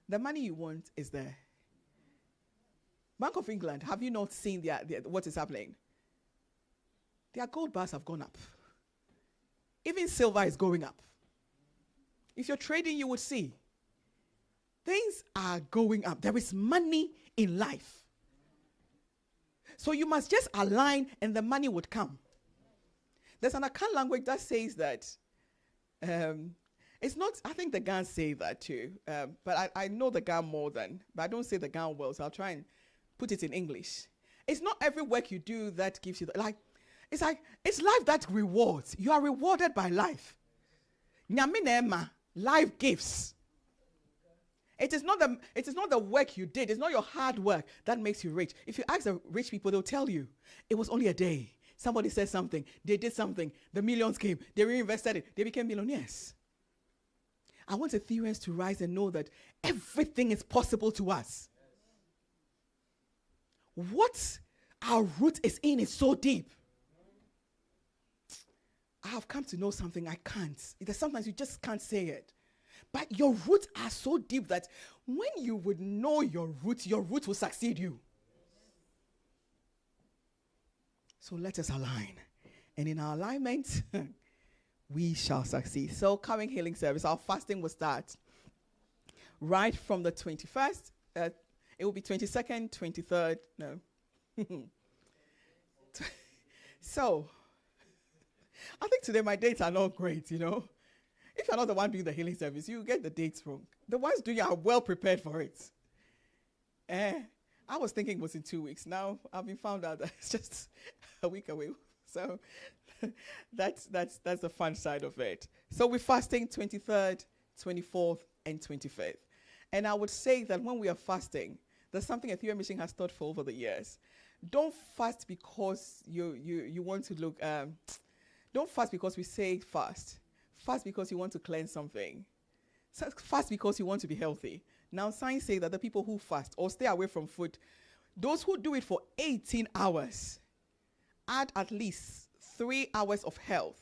The money you want is there. Bank of England, have you not seen what is happening? Their gold bars have gone up. Even silver is going up. If you're trading, you would see. Things are going up. There is money in life. So you must just align and the money would come. There's an account language that says that, it's not, I think the Ghan say that too, but I know the Ghan more but I don't say the Ghan well, so I'll try and put it in English. It's not every work you do that gives you, it's life that rewards. You are rewarded by life. Life gives. It is not the work you did. It's not your hard work that makes you rich. If you ask the rich people, they'll tell you, it was only a day. Somebody said something. They did something. The millions came. They reinvested it. They became millionaires. I want Ethereans to rise and know that everything is possible to us. What our root is in is so deep. I have come to know something I can't. Sometimes you just can't say it. But your roots are so deep that when you would know your roots will succeed you. So let us align. And in our alignment, we shall succeed. So coming healing service, our fasting will start right from the 21st. It will be 22nd, 23rd. No. So, I think today my dates are not great, If you're not the one doing the healing service, you get the dates wrong. The ones doing it are well prepared for it. I was thinking it was in 2 weeks. Now I've been found out that it's just a week away. So that's the fun side of it. So we're fasting 23rd, 24th, and 25th. And I would say that when we are fasting, there's something Ethereum Mission has taught for over the years. Don't fast because you want to look, don't fast because we say fast. Fast because you want to cleanse something. Fast because you want to be healthy. Now, science says that the people who fast or stay away from food, those who do it for 18 hours, add at least 3 hours of health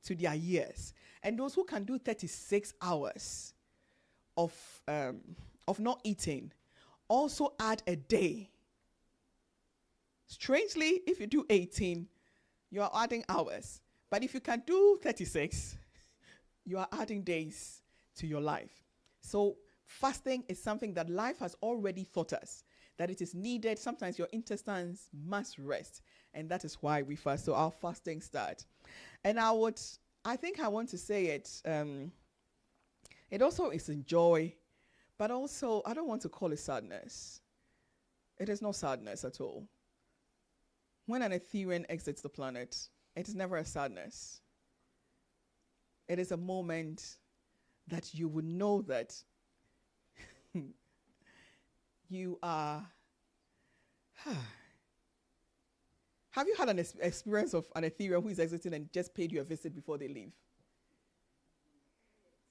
to their years. And those who can do 36 hours of not eating also add a day. Strangely, if you do 18, you are adding hours. But if you can do 36, you are adding days to your life. So fasting is something that life has already taught us, that it is needed. Sometimes your intestines must rest, and that is why we fast. So our fasting starts. And I think I want to say it, it also is in joy, but also I don't want to call it sadness. It is not sadness at all. When an Etherean exits the planet, it is never a sadness. It is a moment that you would know that you are. Have you had an experience of an Ethereum who is exiting and just paid you a visit before they leave?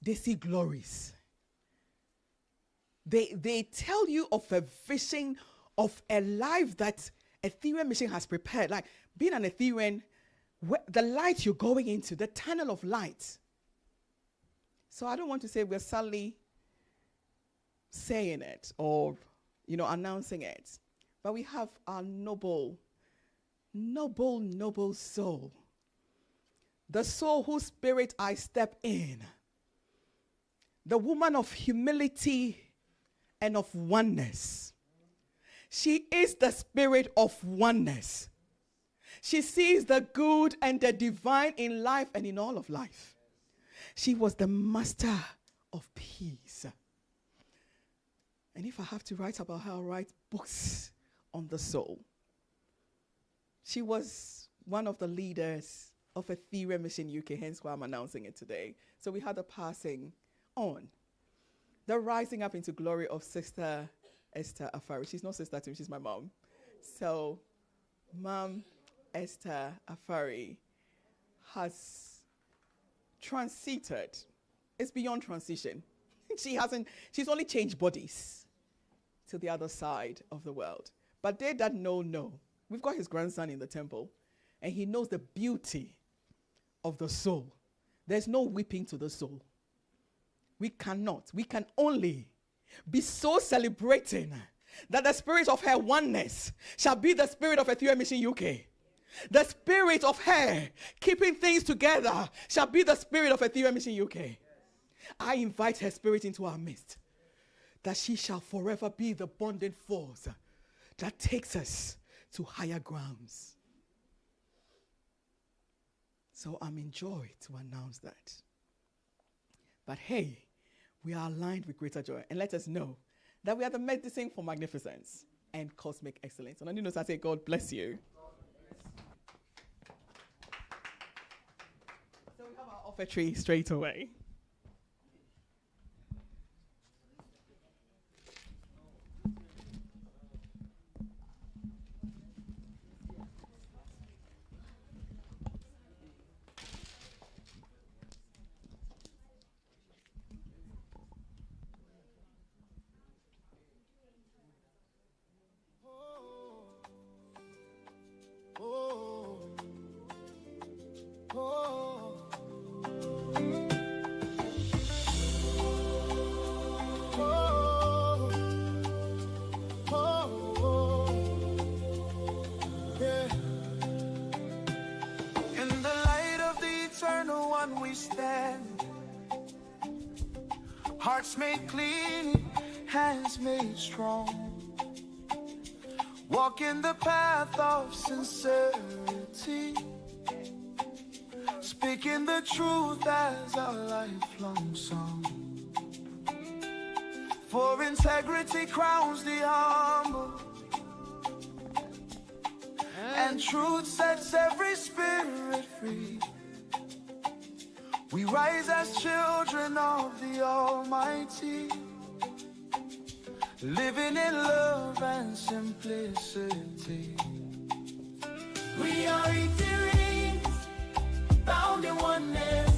They see glories. They tell you of a vision of a life that Ethereum Mission has prepared. Like being an Ethereum, the light you're going into, the tunnel of light. So I don't want to say we're sadly saying it or, announcing it. But we have our noble soul. The soul whose spirit I step in. The woman of humility and of oneness. She is the spirit of oneness. She sees the good and the divine in life and in all of life. She was the master of peace. And if I have to write about her, I'll write books on the soul. She was one of the leaders of Ethereum Mission UK, hence why I'm announcing it today. So we had a passing on. The rising up into glory of Sister Esther Afari. She's not sister to me, she's my mom. So Mom Esther Afari has transited. It's beyond transition. She's only changed bodies to the other side of the world. But they that know. We've got his grandson in the temple, and he knows the beauty of the soul. There's no whipping to the soul. We can only be so celebrating that the spirit of her oneness shall be the spirit of Ethereum Mission UK. The spirit of her keeping things together shall be the spirit of Ethereum Mission UK. I invite her spirit into our midst, that she shall forever be the bonding force that takes us to higher grounds. So I'm in joy to announce that. But hey, we are aligned with greater joy. And let us know that we are the medicine for magnificence and cosmic excellence. And on you know, I say, God bless you. So we have our offertory straight away. Hearts made clean, hands made strong. Walk in the path of sincerity, speaking the truth as our lifelong song. For integrity crowns the humble, and truth sets every spirit free. We rise as children of the Almighty, living in love and simplicity. We are Ethereans, bound in oneness.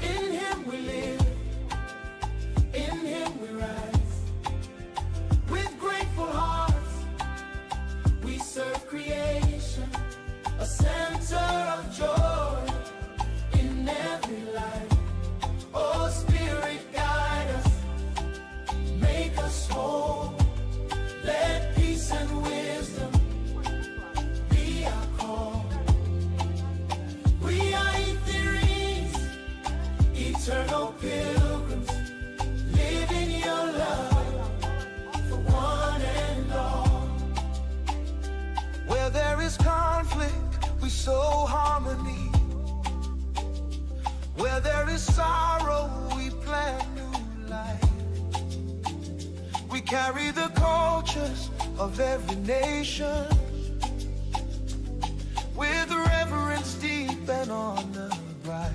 In Him we live, in Him we rise. With grateful hearts, we serve creation, a center of joy in every life. Oh, Spirit, guide us, make us whole. Let peace and wisdom be our call. We are Ethereans, eternal pilgrims, living your love for one and all. Where there is conflict, we sow harmony. Where there is sorrow, we plant new life. We carry the cultures of every nation with reverence deep and honor bright.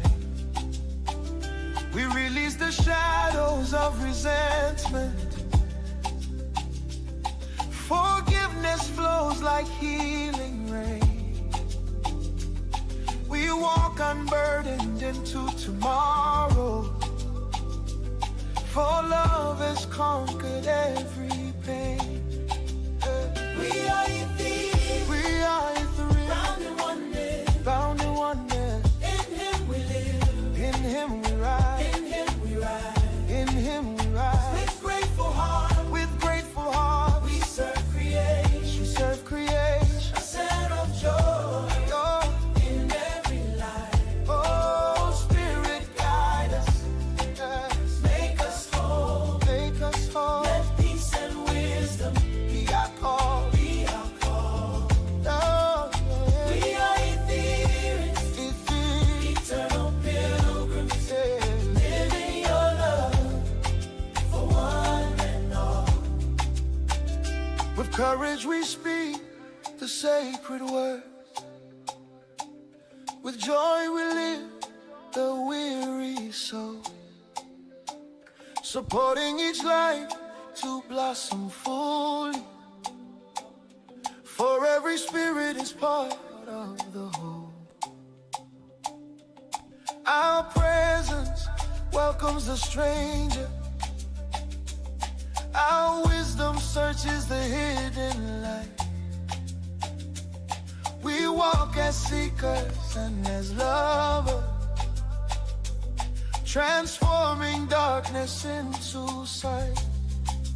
We release the shadows of resentment. Forgiveness flows like healing rain. We walk unburdened into tomorrow, for love has conquered every pain. We are Etherean, bound in oneness, bound in oneness. In Him we live, in Him we rise, in Him we rise, in Him we rise. With grateful heart, we serve creation, a set of joy. In every life, oh, Spirit, guide us, make us whole, Let peace and wisdom be our call, Oh, yeah. We are Ethereans, eternal pilgrims, living your love for one and all. With courage we speak the sacred words. With joy we lift the weary soul, supporting each life to blossom fully. For every spirit is part of the whole. Our presence welcomes the stranger. Our wisdom searches the hidden light. We walk as seekers and as lovers, transforming darkness into sight.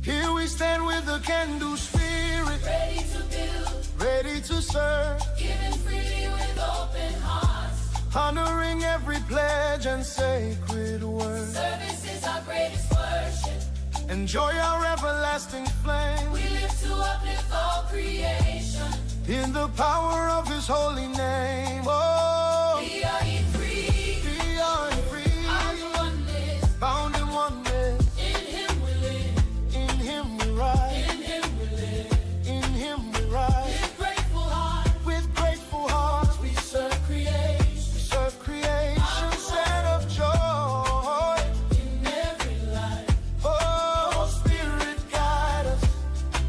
Here we stand with a can-do spirit, Ready to build, ready to serve, giving freely with open hearts. honoring every pledge and sacred word. Service is our greatest worship. Enjoy our everlasting flame We live to uplift all creation. in the power of His holy name. Oh, We are free, we are free, bound in oneness. bound in oneness. In Him we live, In Him we rise, in Him we live. in Him we rise. With grateful heart, With grateful hearts we serve creation. serve creation, set of joy. In every life, Oh, Spirit, guide us,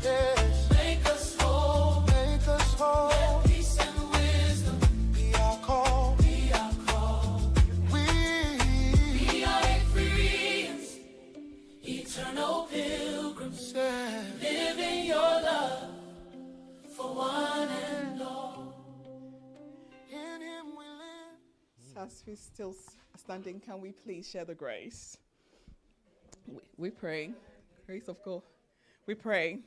yes, make us whole. make us whole. Let peace and wisdom Be our call, be our call. we We are Ethereans, eternal pilgrims, serve. living your love for one and all. In Him we live. As we're still standing, can we please share the grace? We pray. Grace of God. We pray.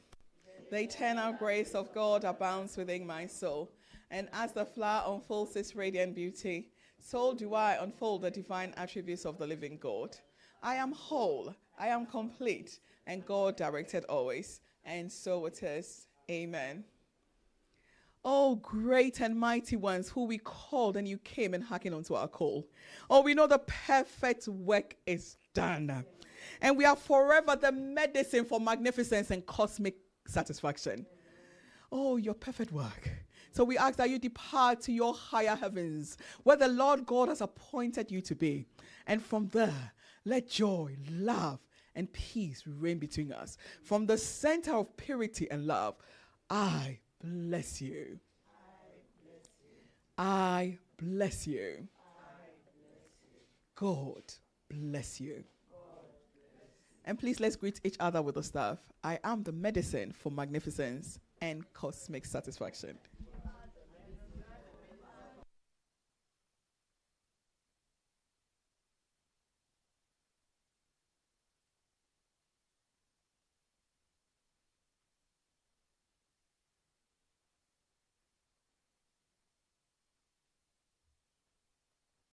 The eternal grace of God abounds within my soul. And as the flower unfolds its radiant beauty, so do I unfold the divine attributes of the living God. I am whole, I am complete, and God directed always. And so it is. Amen. Oh, great and mighty ones who we called and you came and hearkened unto our call. Oh, we know the perfect work is done. And we are forever the medicine for magnificence and cosmic satisfaction. Oh, your perfect work. So we ask that you depart to your higher heavens, where the Lord God has appointed you to be. And from there, let joy, love, and peace reign between us. From the center of purity and love, I bless you. I bless you. God bless you. And please, let's greet each other with the staff. I am the medicine for magnificence and cosmic satisfaction.